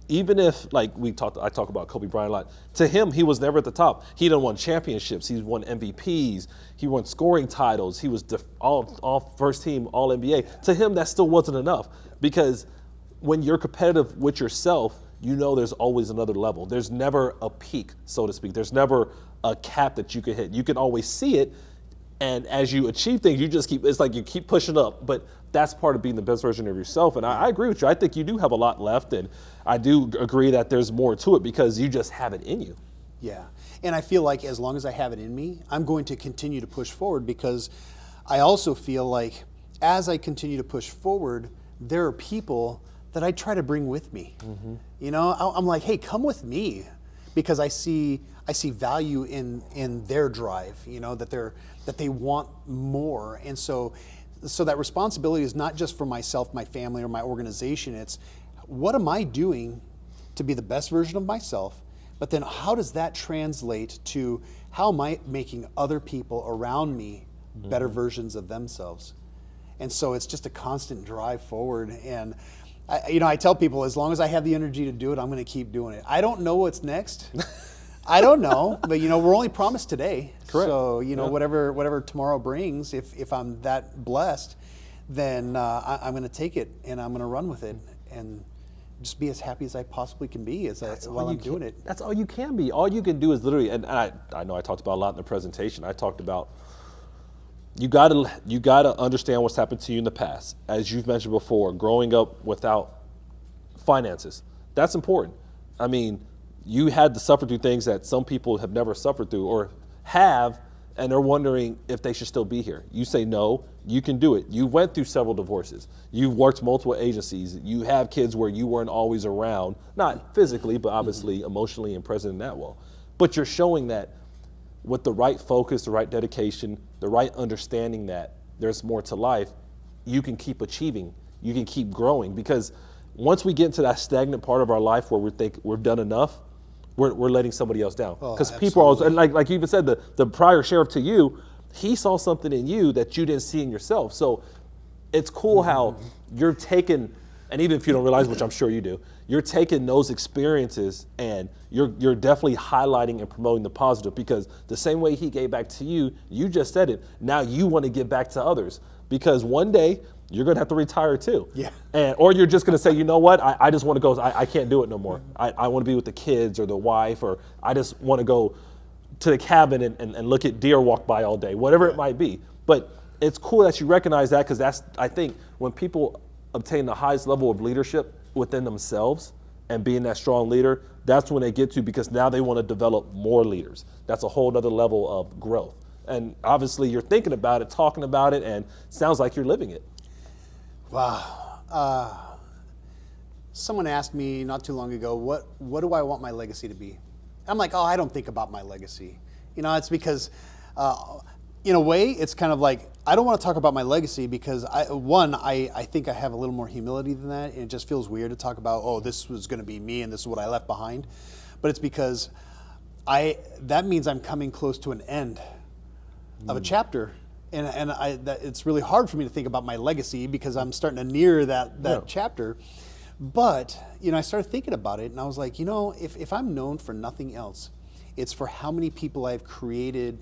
even if like I talk about Kobe Bryant a lot. To him, he was never at the top. He done won championships. He's won MVPs. He won scoring titles. He was all first team, all NBA. To him, that still wasn't enough, because when you're competitive with yourself, you know there's always another level. There's never a peak, so to speak. There's never a cap that you can hit. You can always see it, and as you achieve things, it's like you keep pushing up. But that's part of being the best version of yourself. And I agree with you. I think you do have a lot left, and I do agree that there's more to it because you just have it in you. Yeah, and I feel like as long as I have it in me, I'm going to continue to push forward, because I also feel like as I continue to push forward, there are people that I try to bring with me. Mm-hmm. You know, I'm like, hey, come with me, because I see value in their drive. You know, that they want more, and so that responsibility is not just for myself, my family, or my organization. It's what am I doing to be the best version of myself, but then how does that translate to how am I making other people around me better versions of themselves? And so it's just a constant drive forward. And I tell people, as long as I have the energy to do it, I'm going to keep doing it. I don't know what's next. I don't know, but we're only promised today. Correct. So whatever tomorrow brings, if I'm that blessed, then I'm going to take it and I'm going to run with it and just be as happy as I possibly can be while I'm doing it. That's all you can be. All you can do is literally, and I know I talked about a lot in the presentation. I talked about you gotta understand what's happened to you in the past. As you've mentioned before, growing up without finances, that's important. I mean, you had to suffer through things that some people have never suffered through or have, and they're wondering if they should still be here. You say no, you can do it. You went through several divorces. You've worked multiple agencies. You have kids where you weren't always around, not physically, but obviously emotionally and present in that way. But you're showing that with the right focus, the right dedication, the right understanding that there's more to life, you can keep achieving, you can keep growing. Because once we get into that stagnant part of our life where we think we've done enough, we're letting somebody else down. Because people are always, and like you even said, the prior sheriff to you, he saw something in you that you didn't see in yourself. So it's cool how you're taking, and even if you don't realize, which I'm sure you do, you're taking those experiences and you're definitely highlighting and promoting the positive, because the same way he gave back to you, you just said it, now you want to give back to others, because one day you're going to have to retire too. Yeah. Or you're just going to say, you know what, I just want to go, I can't do it no more. I want to be with the kids or the wife, or I just want to go to the cabin and look at deer walk by all day, whatever it might be. But it's cool that you recognize that, because that's, I think, when people obtain the highest level of leadership within themselves and being that strong leader, that's when they get to, because now they want to develop more leaders. That's a whole other level of growth. And obviously you're thinking about it, talking about it, and sounds like you're living it. Wow. Someone asked me not too long ago, what do I want my legacy to be? I'm like, I don't think about my legacy. It's because, in a way, it's kind of like, I don't want to talk about my legacy because, I think I have a little more humility than that, and it just feels weird to talk about, this was going to be me and this is what I left behind. But it's because that means I'm coming close to an end of a chapter. And it's really hard for me to think about my legacy because I'm starting to near that chapter. But, I started thinking about it and I was like, if I'm known for nothing else, it's for how many people I've created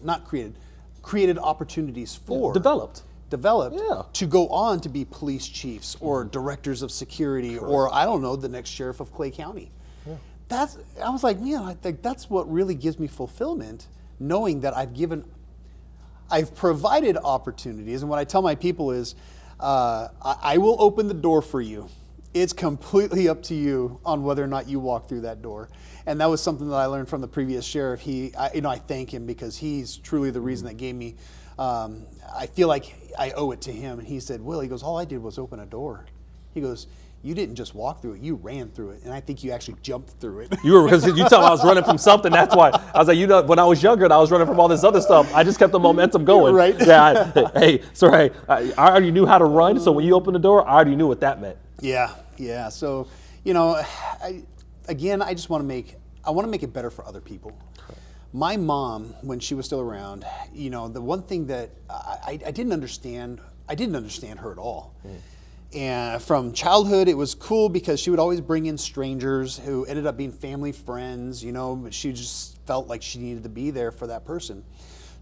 opportunities for. Developed to go on to be police chiefs or directors of security. Correct. Or, I don't know, the next sheriff of Clay County. Yeah. I was like, I think that's what really gives me fulfillment, knowing that I've provided opportunities. And what I tell my people is, I will open the door for you. It's completely up to you on whether or not you walk through that door. And that was something that I learned from the previous sheriff. I thank him because he's truly the reason that gave me, I feel like I owe it to him. And he said, Will, all I did was open a door. He goes, you didn't just walk through it, you ran through it. And I think you actually jumped through it. You were, because you tell me I was running from something. That's why I was like, you know, when I was younger and I was running from all this other stuff, I just kept the momentum going. Right. Yeah. I already knew how to run. So when you opened the door, I already knew what that meant. Yeah. Yeah. So, you know, I just want to make it better for other people. My mom, when she was still around, you know, the one thing that I didn't understand her at all. And from childhood, it was cool because she would always bring in strangers who ended up being family friends. You know, she just felt like she needed to be there for that person.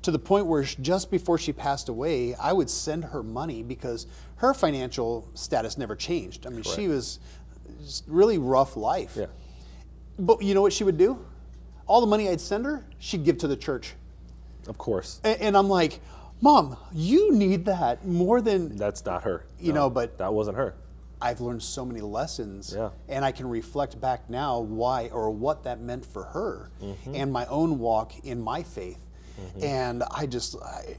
To the point where just before she passed away, I would send her money because her financial status never changed. I mean, she was just really rough life. Yeah. But you know what she would do? All the money I'd send her, she'd give to the church. Of course. And I'm like, Mom, you need that more than... That's not her. You know, but... That wasn't her. I've learned so many lessons. Yeah. And I can reflect back now why or what that meant for her and my own walk in my faith. And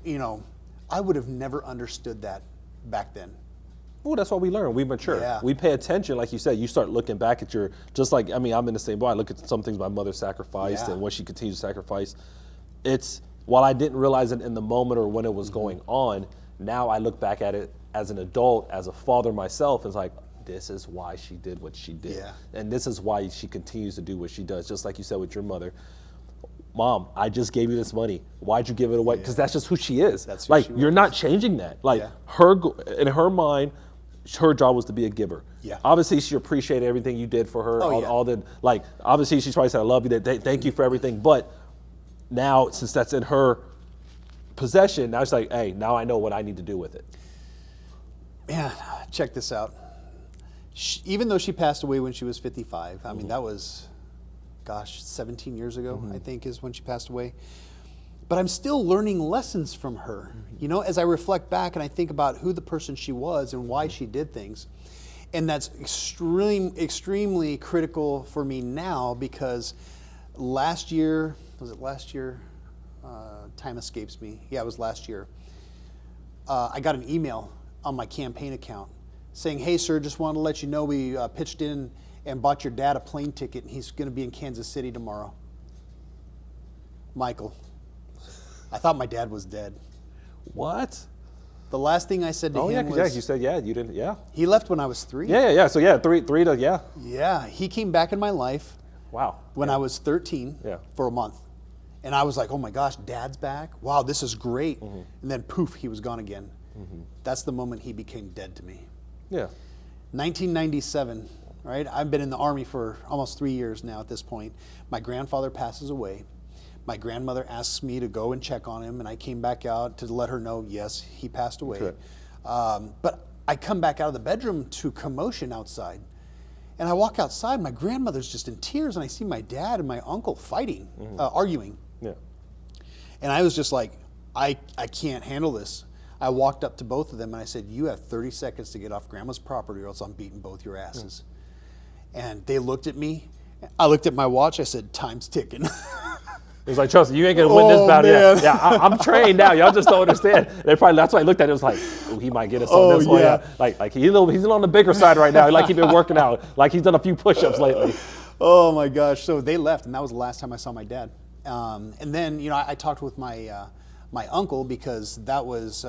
you know, I would have never understood that back then. Well, that's what we learn. We mature. Yeah. We pay attention. Like you said, you start looking back at just like, I mean, I'm in the same boat. I look at some things my mother sacrificed and what she continues to sacrifice. While I didn't realize it in the moment or when it was going on, now I look back at it as an adult, as a father myself, and it's like, this is why she did what she did. Yeah. And this is why she continues to do what she does. Just like you said with your mother. Mom, I just gave you this money. Why'd you give it away? Because that's just who she is. That's who like, she you're was. not changing that. Like, in her mind, her job was to be a giver. Yeah. Obviously, she appreciated everything you did for her. Obviously, she's probably said, I love you, thank you for everything. But now, since that's in her possession, now it's like, hey, now I know what I need to do with it. Man, check this out. Even though she passed away when she was 55, I mean, that was, 17 years ago, I think, is when she passed away. But I'm still learning lessons from her. You know, as I reflect back and I think about who the person she was and why she did things. And that's extremely critical for me now because last year, time escapes me. Yeah, it was last year. I got an email on my campaign account saying, hey, sir, just wanted to let you know we pitched in and bought your dad a plane ticket, and he's going to be in Kansas City tomorrow. Michael, I thought my dad was dead. What? The last thing I said to him was... you said, you didn't, He left when I was 3. Yeah. So, three to. Yeah, he came back in my life. Wow. When I was 13 for a month. And I was like, oh my gosh, Dad's back? Wow, this is great. And then poof, he was gone again. That's the moment he became dead to me. Yeah. 1997, right? I've been in the Army for almost 3 years now at this point. My grandfather passes away. My grandmother asks me to go and check on him, and I came back out to let her know, yes, he passed away. Okay. But I come back out of the bedroom to commotion outside. And I walk outside, my grandmother's just in tears, and I see my dad and my uncle fighting, arguing. Yeah. And I was just like, I can't handle this. I walked up to both of them and I said, you have 30 seconds to get off Grandma's property or else I'm beating both your asses. And they looked at me. I looked at my watch. I said, time's ticking. It was like, trust me, you ain't gonna win this battle yet. Yeah, I'm trained now. Y'all just don't understand. That's why I looked at it. It was like, oh, he might get us on this one. Yeah. Like he's on the bigger side right now. Like he's been working out. Like he's done a few push-ups lately. Oh my gosh. So they left, and that was the last time I saw my dad. And then, you know, I talked with my my uncle because that was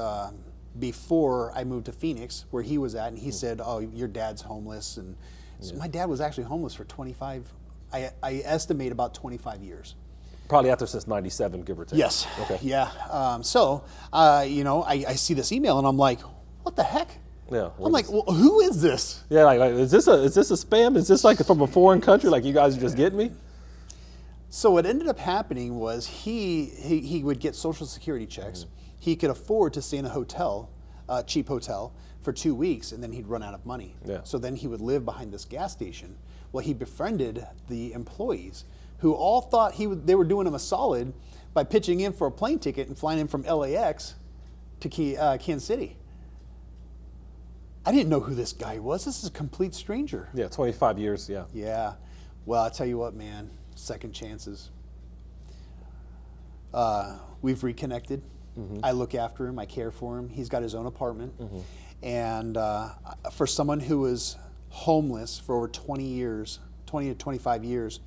before I moved to Phoenix, where he was at, and he said, oh, your dad's homeless. And so my dad was actually homeless for 25, I estimate about 25 years. Probably after since 97, give or take. Yes. Okay. Yeah. You know, I see this email and I'm like, what the heck? Yeah. I'm like, well, who is this? Yeah. Like, is this a spam? Is this like from a foreign country? Like you guys are just getting me? So what ended up happening was he would get Social Security checks. He could afford to stay in a hotel, cheap hotel, for 2 weeks, and then he'd run out of money. Yeah. So then he would live behind this gas station. Well, he befriended the employees, who all thought they were doing him a solid by pitching in for a plane ticket and flying in from LAX to Kansas City. I didn't know who this guy was. This is a complete stranger. Yeah, 25 years, yeah. Yeah. Well, I'll tell you what, man, second chances. We've reconnected. I look after him. I care for him. He's got his own apartment. And for someone who was homeless for over 20 years, 20 to 25 years,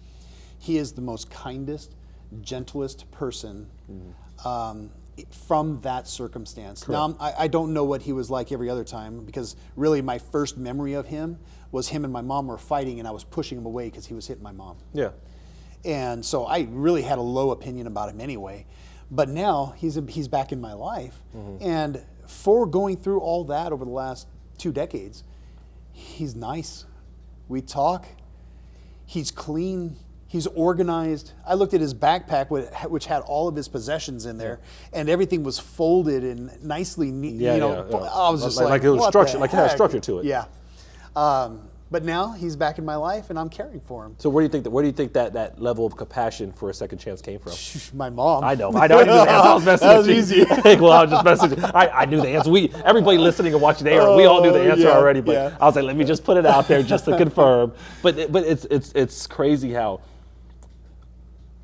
he is the most kindest, gentlest person from that circumstance. Correct. Now, I don't know what he was like every other time, because really my first memory of him was him and my mom were fighting, and I was pushing him away because he was hitting my mom. Yeah. And so I really had a low opinion about him anyway. But now he's back in my life. And for going through all that over the last 2 decades, he's nice. We talk. He's clean. He's organized. I looked at his backpack, which had all of his possessions in there, and everything was folded and nicely neat. Yeah, you know, yeah. I was just like it was what structured, the like it had heck? structure to it. Yeah. But now he's back in my life, and I'm caring for him. So where do you think that level of compassion for a second chance came from? My mom. I know. I knew the answer. I was messing That with was you. easy. Well, I was just messing with you. I knew the answer. Everybody listening and watching the air, we all knew the answer yeah, already. But yeah. I was like, let me just put it out there just to confirm. But it's crazy how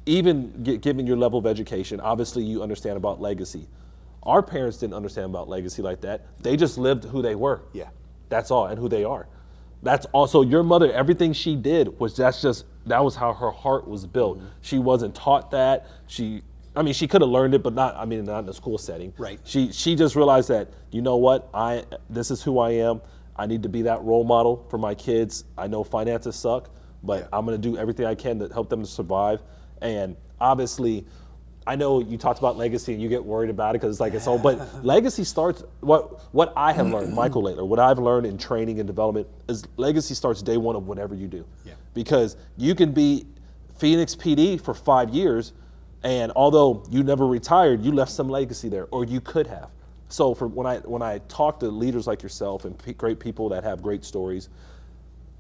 even given your level of education, obviously you understand about legacy. Our parents didn't understand about legacy like that. They just lived who they were. Yeah. That's all, and who they are. That's also your mother. Everything she did was that was how her heart was built. She wasn't taught that. She could have learned it, but not in a school setting. Right. She just realized that, you know what, this is who I am. I need to be that role model for my kids. I know finances suck, but I'm going to do everything I can to help them to survive. And obviously, I know you talked about legacy and you get worried about it because it's all, but legacy starts, what I have learned, Michael Laidler, what I've learned in training and development is legacy starts day one of whatever you do. Yeah. Because you can be Phoenix PD for 5 years, and although you never retired, you left some legacy there, or you could have. So when I talk to leaders like yourself and great people that have great stories,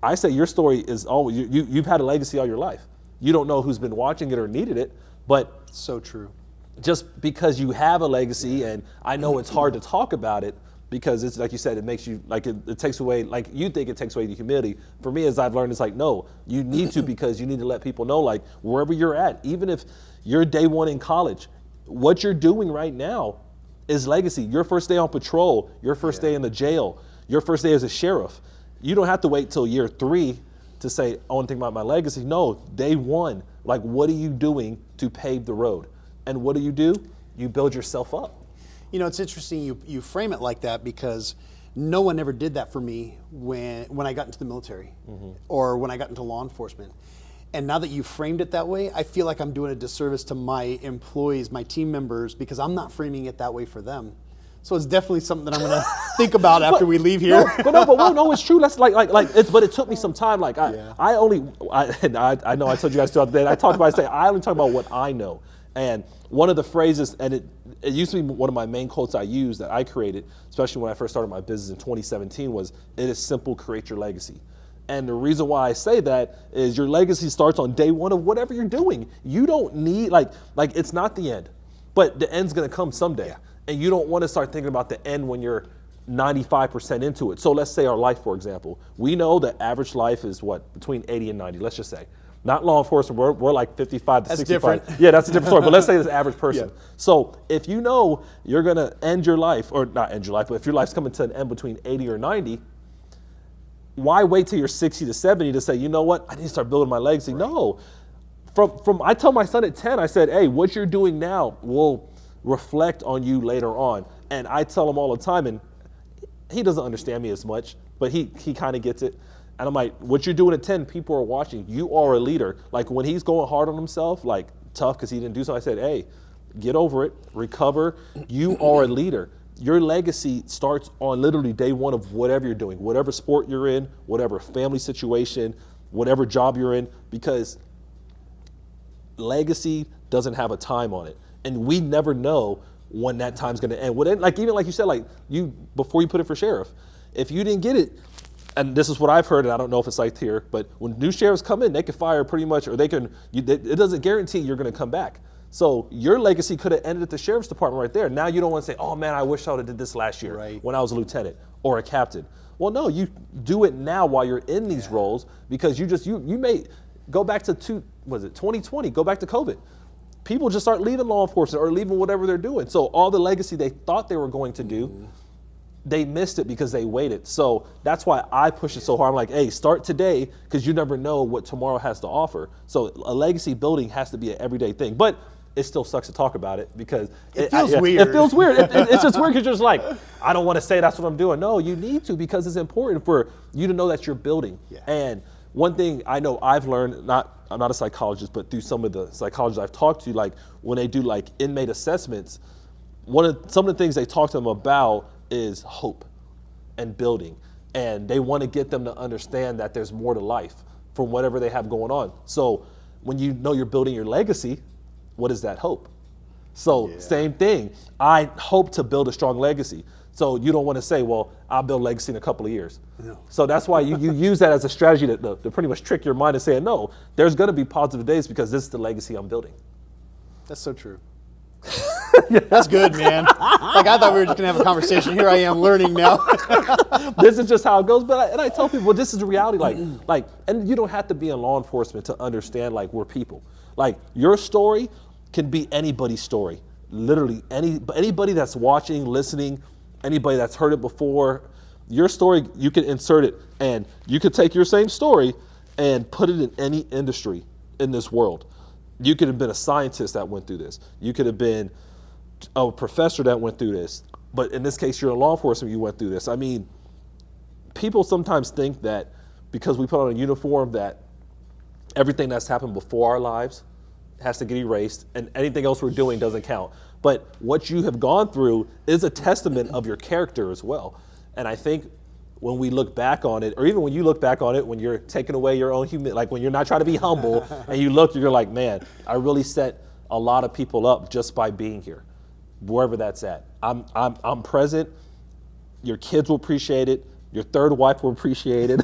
I say your story is always, you've had a legacy all your life. You don't know who's been watching it or needed it, but So true. just because you have a legacy, and I know it's hard to talk about it because it's like you said, it makes you like it takes away, like you think it takes away the humility. For me, as I've learned, it's like, no, you need to, because you need to let people know, like wherever you're at, even if you're day one in college, what you're doing right now is legacy. Your first day on patrol, your first day in the jail, your first day as a sheriff. You don't have to wait till year 3 to say, I want to think about my legacy. No, day one, like what are you doing to pave the road? And what do? You build yourself up. You know, it's interesting you frame it like that, because no one ever did that for me when I got into the military or when I got into law enforcement. And now that you framed it that way, I feel like I'm doing a disservice to my employees, my team members, because I'm not framing it that way for them. So it's definitely something that I'm going to think about after we leave here. No, it's true. That's but it took me some time. Like I know I told you guys throughout the day. I only talk about what I know. And one of the phrases, and it used to be one of my main quotes I used that I created, especially when I first started my business in 2017, was, it is simple, create your legacy. And the reason why I say that is your legacy starts on day one of whatever you're doing. You don't need, like it's not the end, but the end's gonna come someday. Yeah. And you don't wanna start thinking about the end when you're 95% into it. So let's say our life, for example. We know the average life is between 80 and 90, let's just say. Not law enforcement, we're like 55 to that's 65. Different. Yeah, that's a different story, but let's say this average person. Yeah. So if you know you're gonna end your life, or not end your life, but if your life's coming to an end between 80 or 90, why wait till you're 60 to 70 to say, you know what, I need to start building my legacy? Right. No. From I tell my son at 10, I said, hey, what you're doing now will reflect on you later on. And I tell him all the time, and he doesn't understand me as much, but he kind of gets it. And I'm like, what you're doing at 10, people are watching. You are a leader. Like when he's going hard on himself, like tough because he didn't do so, I said, hey, get over it, recover. You are a leader. Your legacy starts on literally day one of whatever you're doing, whatever sport you're in, whatever family situation, whatever job you're in, because legacy doesn't have a time on it. And we never know when that time's gonna end. Like even like you said, like before you put in for sheriff, if you didn't get it, and this is what I've heard, and I don't know if it's like here, but when new sheriffs come in, they can fire pretty much, or it doesn't guarantee you're gonna come back. So your legacy could have ended at the sheriff's department right there. Now you don't want to say, oh man, I wish I would have did this last year when I was a lieutenant or a captain. Well, no, you do it now while you're in these roles, because you may go back to 2020, go back to COVID. People just start leaving law enforcement or leaving whatever they're doing. So all the legacy they thought they were going to do they missed it because they waited. So that's why I push it so hard. I'm like, hey, start today, because you never know what tomorrow has to offer. So a legacy building has to be an everyday thing. But it still sucks to talk about it because it feels weird. It feels weird. It's just weird because you're just like, I don't want to say that's what I'm doing. No, you need to, because it's important for you to know that you're building. Yeah. And one thing I know I've learned, I'm not a psychologist, but through some of the psychologists I've talked to, like when they do like inmate assessments, some of the things they talk to them about is hope and building. And they want to get them to understand that there's more to life from whatever they have going on. So when you know you're building your legacy, what is that hope? So same thing. I hope to build a strong legacy. So you don't want to say, well, I'll build legacy in a couple of years. No. So that's why you use that as a strategy to pretty much trick your mind and say, no, there's going to be positive days because this is the legacy I'm building. That's so true. That's good, man. Like, I thought we were just going to have a conversation. Here I am learning now. This is just how it goes. But I tell people, well, this is the reality. Like, and you don't have to be in law enforcement to understand, like, we're people. Like, your story can be anybody's story. Literally, anybody that's watching, listening, anybody that's heard it before, your story, you can insert it. And you could take your same story and put it in any industry in this world. You could have been a scientist that went through this. You could have been a professor that went through this. But in this case, you're in law enforcement, you went through this. I mean, people sometimes think that because we put on a uniform that everything that's happened before our lives has to get erased and anything else we're doing doesn't count. But what you have gone through is a testament of your character as well. And I think when we look back on it, or even when you look back on it, when you're taking away your own like when you're not trying to be humble and you look, you're like, man, I really set a lot of people up just by being here, wherever that's at. I'm present. Your kids will appreciate it. Your third wife will appreciate it.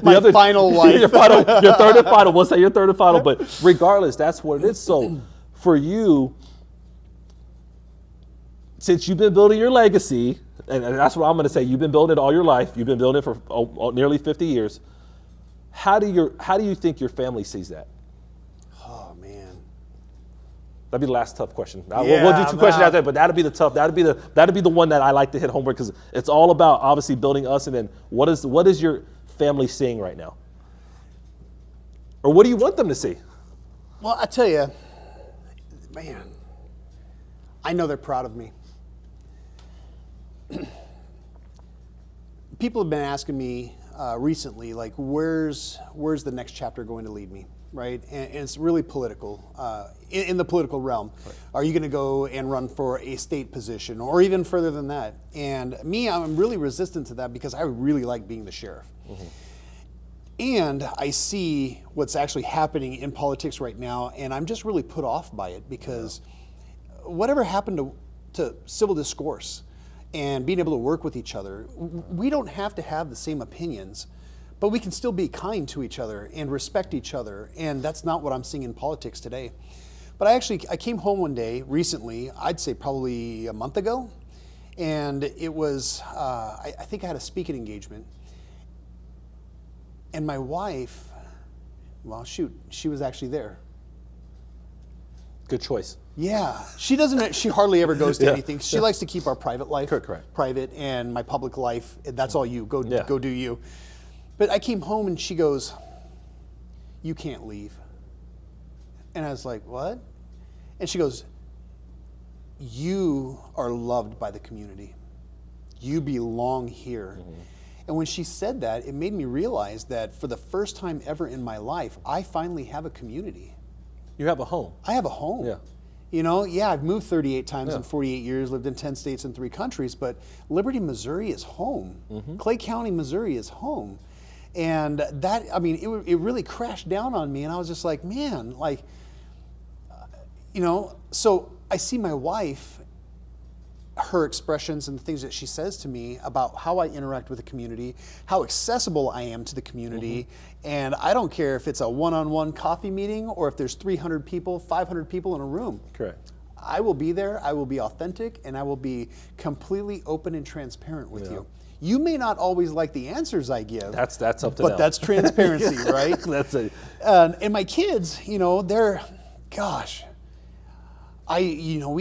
My final wife. your third and final. We'll say your third and final, but regardless, that's what it is. So for you, since you've been building your legacy, and that's what I'm going to say, you've been building it all your life. You've been building it for nearly 50 years. How do you think your family sees that? Oh, man. That'd be the last tough question. We'll do two questions after that, but that'd be the one that I like to hit home with, because it's all about obviously building us, and then what is your family seeing right now? Or what do you want them to see? Well, I tell you, man, I know they're proud of me. People have been asking me recently, like, where's the next chapter going to lead me, right? And it's really political, in the political realm. Right. Are you going to go and run for a state position, or even further than that? And me, I'm really resistant to that because I really like being the sheriff. Mm-hmm. And I see what's actually happening in politics right now, and I'm just really put off by it because whatever happened to civil discourse and being able to work with each other, we don't have to have the same opinions, but we can still be kind to each other and respect each other, and that's not what I'm seeing in politics today. But I came home one day recently, I'd say probably a month ago, and it was, I think I had a speaking engagement, and my wife, well, shoot, she was actually there. Good choice. Yeah, she hardly ever goes to anything. She likes to keep our private life private, and my public life, that's all you. Go do you. But I came home and she goes, "You can't leave." And I was like, "What?" And she goes, "You are loved by the community. You belong here." Mm-hmm. And when she said that, it made me realize that for the first time ever in my life, I finally have a community. You have a home. I have a home. Yeah. You know, I've moved 38 times in 48 years, lived in 10 states and 3 countries, but Liberty, Missouri is home. Mm-hmm. Clay County, Missouri is home. And that, I mean, it really crashed down on me, and I was just like, man, like, so I see my wife, her expressions and the things that she says to me about how I interact with the community, how accessible I am to the community, and I don't care if it's a one-on-one coffee meeting or if there's 300 people, 500 people in a room. Correct. I will be there, I will be authentic, and I will be completely open and transparent with you. You may not always like the answers I give. That's up to them. But that's transparency, right? That's it. And my kids, we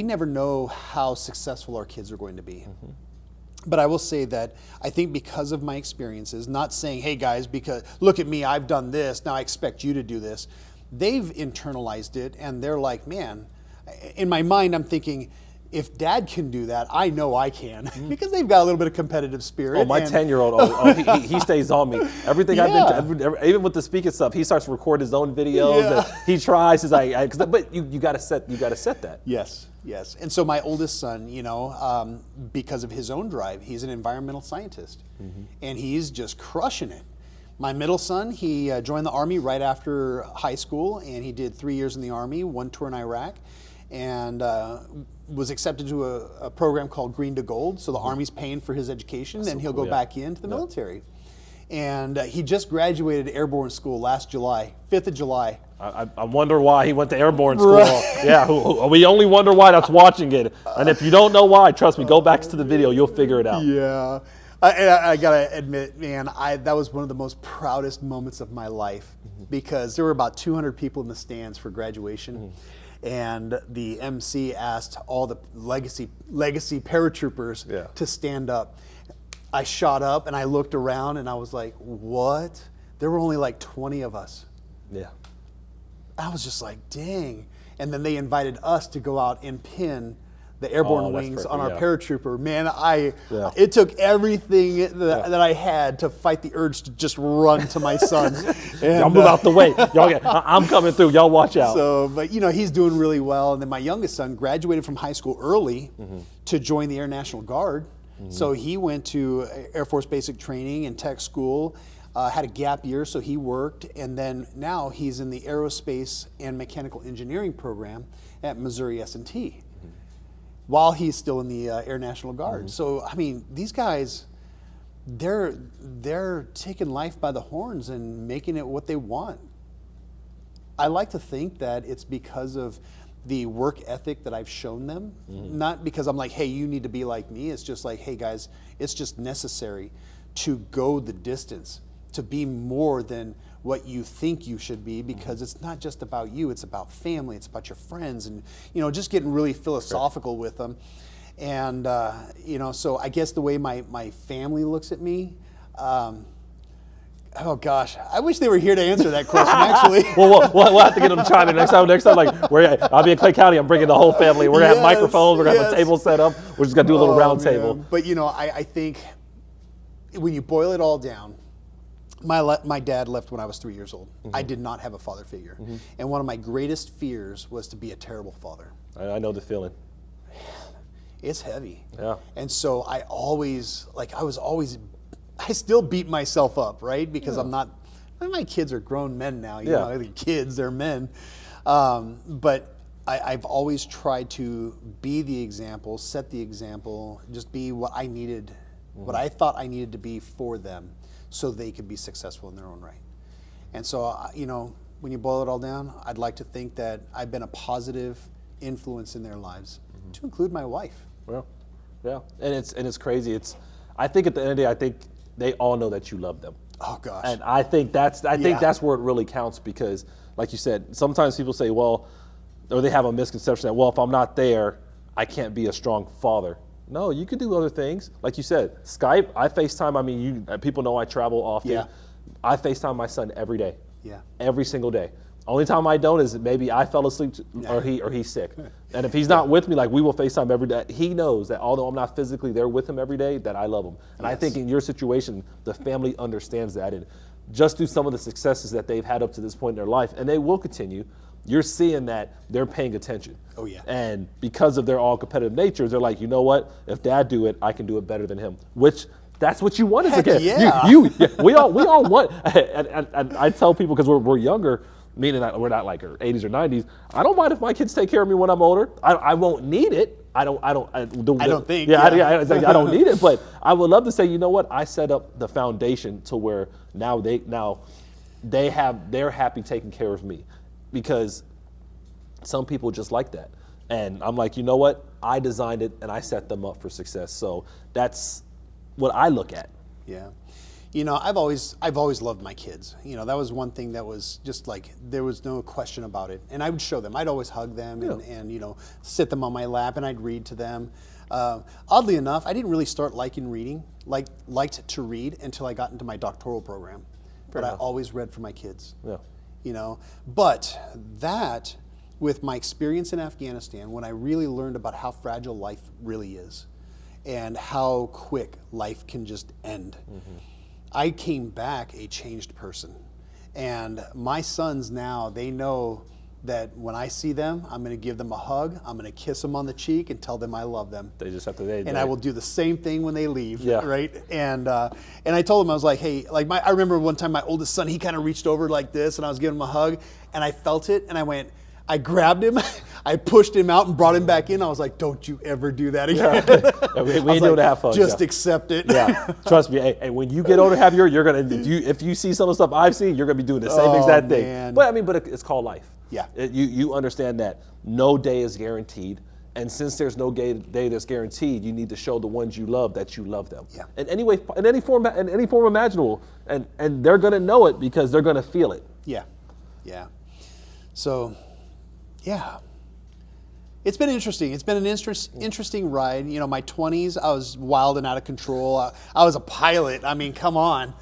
never know how successful our kids are going to be. Mm-hmm. But I will say that I think because of my experiences, not saying, hey guys, because look at me, I've done this, now I expect you to do this. They've internalized it and they're like, man, in my mind, I'm thinking, if Dad can do that, I know I can, because they've got a little bit of competitive spirit. Oh, my 10-year-old, he stays on me. Everything I've been, even with the speaking stuff, he starts to record his own videos. Yeah. And he tries. He's like, but you got to set that. Yes, yes. And so my oldest son, because of his own drive, he's an environmental scientist, and he's just crushing it. My middle son, he joined the Army right after high school, and he did 3 years in the Army, 1 tour in Iraq, and was accepted to a program called Green to Gold. So the Army's paying for his education, and he'll go back into the military. And he just graduated airborne school last July, 5th of July. I wonder why he went to airborne school. Right. Yeah, we only wonder why that's watching it. And if you don't know why, trust me, go back to the video. You'll figure it out. Yeah. I got to admit, man, that was one of the most proudest moments of my life, because there were about 200 people in the stands for graduation. And the MC asked all the legacy paratroopers to stand up. I shot up and I looked around and I was like, what? There were only like 20 of us. Yeah. I was just like, dang. And then they invited us to go out and pin the airborne wings on our paratrooper. Man, it took everything that I had to fight the urge to just run to my son. And, y'all move out the way. I'm coming through. Y'all watch out. So, but he's doing really well. And then my youngest son graduated from high school early to join the Air National Guard. So he went to Air Force Basic Training and Tech School, had a gap year, so he worked. And then now he's in the Aerospace and Mechanical Engineering program at Missouri S&T. While he's still in the Air National Guard. So, I mean, these guys, they're taking life by the horns and making it what they want. I like to think that it's because of the work ethic that I've shown them, not because I'm like, hey, you need to be like me. It's just like, hey guys, it's just necessary to go the distance, to be more than what you think you should be, because it's not just about you, it's about family, it's about your friends, and just getting really philosophical with them. And so I guess the way my family looks at me, oh gosh, I wish they were here to answer that question actually. Well, we'll have to get them to chime in next time, like I'll be in Clay County, I'm bringing the whole family, we're gonna have microphones, we're gonna have a table set up, we're just gonna do a little round table. But I think when you boil it all down, my dad left when I was 3 years old. I did not have a father figure. And one of my greatest fears was to be a terrible father. I know the feeling. It's heavy. Yeah. And so I still beat myself up, right? Because my kids are grown men now. They're kids, they're men. But I've always tried to be the example, set the example, just be what I needed, what I thought I needed to be for them, so they could be successful in their own right. And so, when you boil it all down, I'd like to think that I've been a positive influence in their lives, to include my wife. Well, yeah, and it's crazy. I think at the end of the day, I think they all know that you love them. Oh gosh. And I think that's where it really counts, because, like you said, sometimes people say, well, or they have a misconception that, well, if I'm not there, I can't be a strong father. No, you can do other things. Like you said, Skype, I FaceTime. I mean, people know I travel often. Yeah. I FaceTime my son every day. Yeah. Every single day. Only time I don't is maybe I fell asleep or he's sick. And if he's not with me, like, we will FaceTime every day. He knows that although I'm not physically there with him every day, that I love him. And I think in your situation, the family understands that. And just through some of the successes that they've had up to this point in their life, and they will continue, you're seeing that they're paying attention. Oh yeah. And because of their all competitive natures, they're like, you know what? If Dad do it, I can do it better than him. Which, that's what you want as a kid. Yeah. We all want. And I tell people, because we're younger, meaning that we're not like our 80s or 90s. I don't mind if my kids take care of me when I'm older. I won't need it. I don't think. Yeah. I don't need it. But I would love to say, you know what? I set up the foundation to where they're happy taking care of me, because some people just like that. And I'm like, you know what? I designed it and I set them up for success. So that's what I look at. Yeah. You know, I've always loved my kids. You know, that was one thing that was just like, there was no question about it. And I would show them. I'd always hug them and you know, sit them on my lap, and I'd read to them. Oddly enough, I didn't really start liking reading, liked to read until I got into my doctoral program. But I always read for my kids. Yeah. You know, but that, with my experience in Afghanistan, when I really learned about how fragile life really is and how quick life can just end, I came back a changed person. And my sons now, they know that when I see them, I'm going to give them a hug, I'm going to kiss them on the cheek and tell them I love them. They just have to. And I will do the same thing when they leave, Yeah. right? And I told them, I was like, hey, like I remember one time my oldest son, he kind of reached over like this, and I was giving him a hug, and I felt it, and I grabbed him, I pushed him out and brought him back in. I was like, don't you ever do that again. Yeah, we ain't doing that fun. Just accept it. Yeah, trust me. Hey, when you get older, have you're gonna if you see some of the stuff I've seen, you're gonna be doing the same exact thing. Man. But I mean, it's called life. Yeah. You understand that no day is guaranteed, and since there's no day that's guaranteed, you need to show the ones you love that you love them. Yeah. In any form imaginable, and they're gonna know it because they're gonna feel it. Yeah, yeah. So, yeah. It's been interesting. It's been an interesting ride. You know, my 20s, I was wild and out of control. I was a pilot. I mean, come on.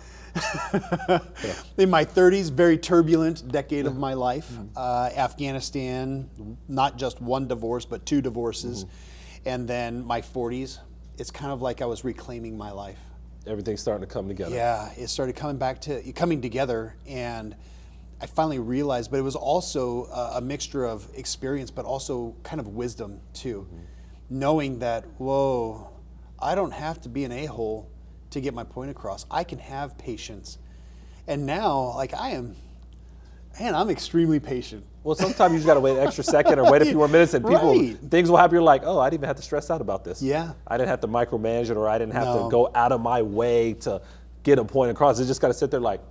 In my 30s, very turbulent decade of my life. Afghanistan, not just one divorce, but 2 divorces. And then my 40s, it's kind of like I was reclaiming my life. Everything's starting to come together. Yeah, it started coming together, and I finally realized, but it was also a mixture of experience, but also kind of wisdom too. Knowing that, whoa, I don't have to be an a-hole to get my point across. I can have patience. And now, like I'm extremely patient. Well, sometimes you just got to wait an extra second or wait a few more minutes, and Right. things will happen. You're like, oh, I didn't even have to stress out about this. Yeah. I didn't have to micromanage it, or I didn't have No. to go out of my way to get a point across. I just got to sit there like,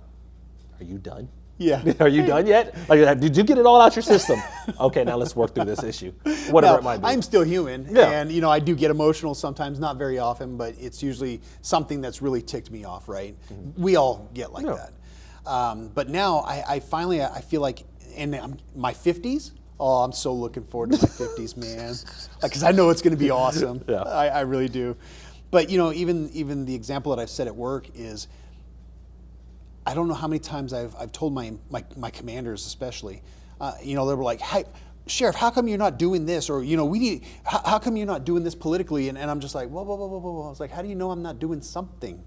are you done? Yeah. Are you done yet? Like, did you get it all out your system? Okay, now let's work through this issue, whatever it might be. I'm still human, Yeah. and you know I do get emotional sometimes, not very often, but it's usually something that's really ticked me off. Right? We all get like Yeah. that. But now I finally feel like in my 50s. Oh, I'm so looking forward to my 50s, man, because I know it's going to be awesome. Yeah. I really do. But you know, even the example that I've said at work is, I don't know how many times I've told my commanders especially, you know, they were like, hey, Sheriff, how come you're not doing this? Or, you know, how come you're not doing this politically? And I'm just like, whoa. I was like, how do you know I'm not doing something?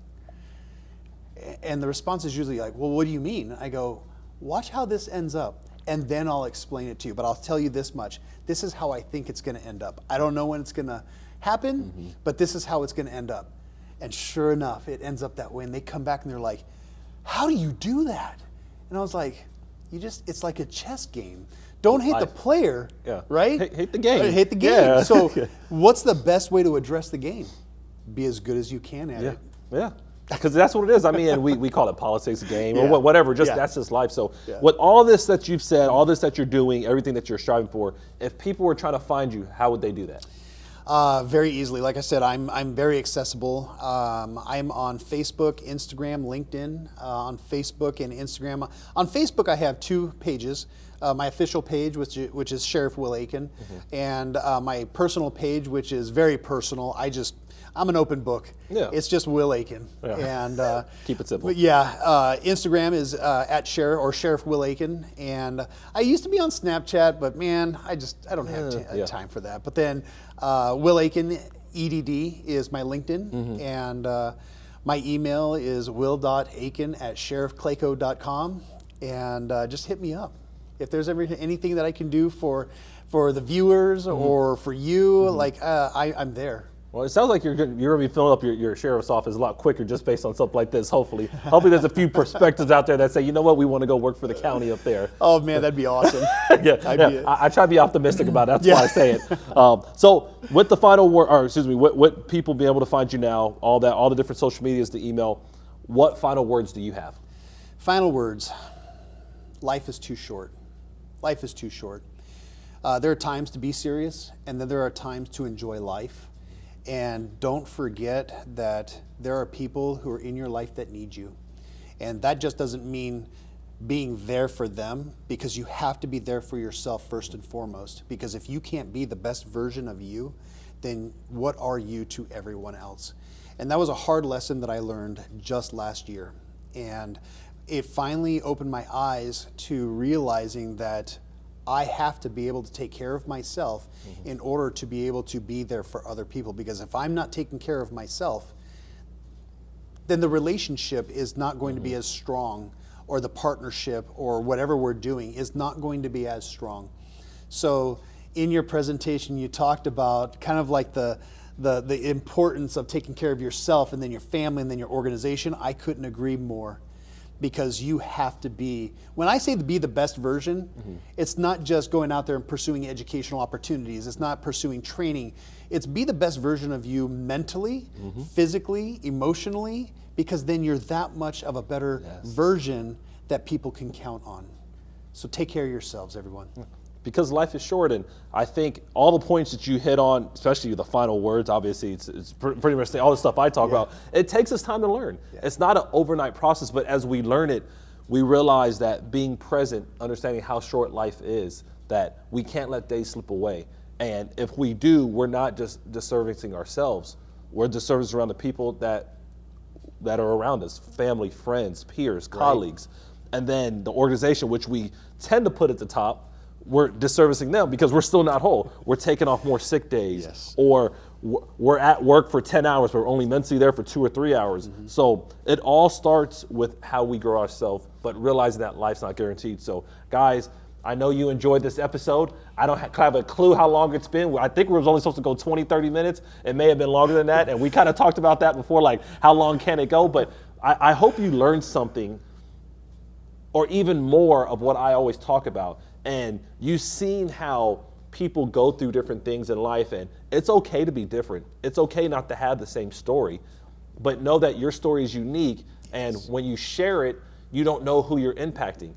And the response is usually like, well, what do you mean? I go, watch how this ends up, and then I'll explain it to you. But I'll tell you this much. This is how I think it's going to end up. I don't know when it's going to happen, but this is how it's going to end up. And sure enough, it ends up that way. And they come back and they're like, how do you do that? And I was like, it's like a chess game. Don't hate the player, right? Hate the game. Hate the game. Yeah. So what's the best way to address the game? Be as good as you can at it. Yeah. Because that's what it is. I mean, and we call it politics, game, or Yeah. whatever. Just Yeah. that's just life. So, Yeah. with all this that you've said, all this that you're doing, everything that you're striving for, if people were trying to find you, how would they do that? Very easily. Like I said, I'm very accessible. I'm on Facebook, Instagram, LinkedIn. On Facebook and Instagram. On Facebook, I have 2 pages. My official page, which is Sheriff Will Akin, and my personal page, which is very personal. I'm an open book. Yeah. It's just Will Akin. Yeah. And Keep it simple. But yeah, Instagram is at Sheriff Will Akin, and I used to be on Snapchat, but man, I don't have time for that. But then Will Akin EDD is my LinkedIn, and my email is will.akin@sheriffclayco.com, and just hit me up if there's anything that I can do for the viewers or for you. Like I'm there. Well, it sounds like you're going to be filling up your sheriff's office a lot quicker just based on something like this, hopefully. Hopefully there's a few perspectives out there that say, you know what, we want to go work for the county up there. Oh, man, that'd be awesome. I try to be optimistic about it. That's why I say it. So with the final word, or excuse me, what people be able to find you now, all the different social medias, the email, what final words do you have? Final words. Life is too short. Life is too short. There are times to be serious, and then there are times to enjoy life. And don't forget that there are people who are in your life that need you. And that just doesn't mean being there for them, because you have to be there for yourself first and foremost. Because if you can't be the best version of you, then what are you to everyone else? And that was a hard lesson that I learned just last year. And it finally opened my eyes to realizing that I have to be able to take care of myself in order to be able to be there for other people. Because if I'm not taking care of myself, then the relationship is not going to be as strong, or the partnership or whatever we're doing is not going to be as strong. So in your presentation, you talked about kind of like the importance of taking care of yourself and then your family and then your organization. I couldn't agree more, because you have to be, when I say to be the best version, it's not just going out there and pursuing educational opportunities. It's not pursuing training. It's be the best version of you mentally, physically, emotionally, because then you're that much of a better version that people can count on. So take care of yourselves, everyone. Because life is short, and I think all the points that you hit on, especially the final words, obviously it's pretty much all the stuff I talk about, it takes us time to learn. It's not an overnight process, but as we learn it, we realize that being present, understanding how short life is, that we can't let days slip away. And if we do, we're not just disservicing ourselves, we're disservicing around the people that are around us, family, friends, peers, colleagues. And then the organization, which we tend to put at the top, we're disservicing them because we're still not whole. We're taking off more sick days, or we're at work for 10 hours, but we're only mentally there for 2 or 3 hours. So it all starts with how we grow ourselves, but realizing that life's not guaranteed. So guys, I know you enjoyed this episode. I don't have a clue how long it's been. I think we were only supposed to go 20, 30 minutes. It may have been longer than that. And we kind of talked about that before, like how long can it go? But I hope you learned something, or even more of what I always talk about. And you've seen how people go through different things in life, and it's okay to be different. It's okay not to have the same story, but know that your story is unique. And when you share it, you don't know who you're impacting.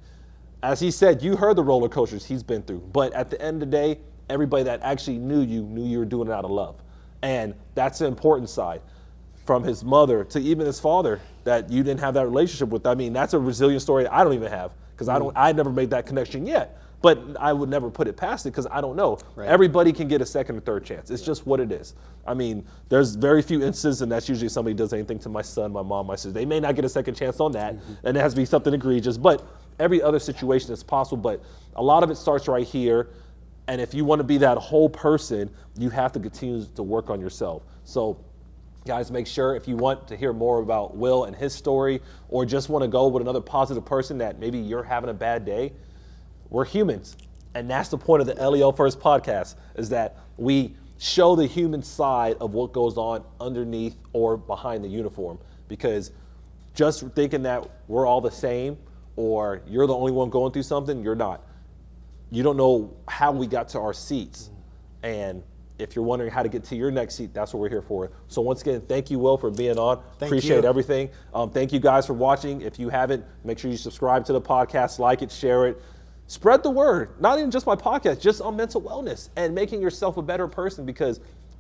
As he said, you heard the roller coasters he's been through, but at the end of the day, everybody that actually knew you were doing it out of love. And that's the important side. From his mother to even his father, that you didn't have that relationship with. I mean, that's a resilient story I don't even have, because I never made that connection yet. But I would never put it past it, because I don't know. Everybody can get a second or third chance. It's just what it is. I mean, there's very few instances, and that's usually somebody does anything to my son, my mom, my sister. They may not get a second chance on that, and it has to be something egregious. But every other situation is possible. But a lot of it starts right here. And if you want to be that whole person, you have to continue to work on yourself. So guys, make sure if you want to hear more about Will and his story, or just want to go with another positive person that maybe you're having a bad day, we're humans. And that's the point of the LEO First podcast, is that we show the human side of what goes on underneath or behind the uniform. Because just thinking that we're all the same, or you're the only one going through something, you're not. You don't know how we got to our seats. And if you're wondering how to get to your next seat, that's what we're here for. So once again, thank you, Will, for being on. Appreciate everything. Thank you guys for watching. If you haven't, make sure you subscribe to the podcast, like it, share it. Spread the word, not even just my podcast, just on mental wellness and making yourself a better person, because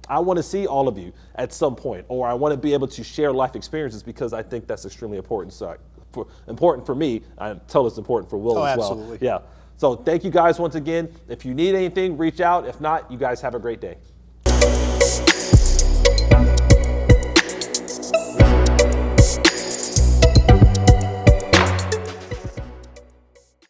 I want to see all of you at some point, or I want to be able to share life experiences, because I think that's extremely important. So, important for me. I tell it's important for Will as well. Absolutely. Yeah. So thank you guys once again. If you need anything, reach out. If not, you guys have a great day.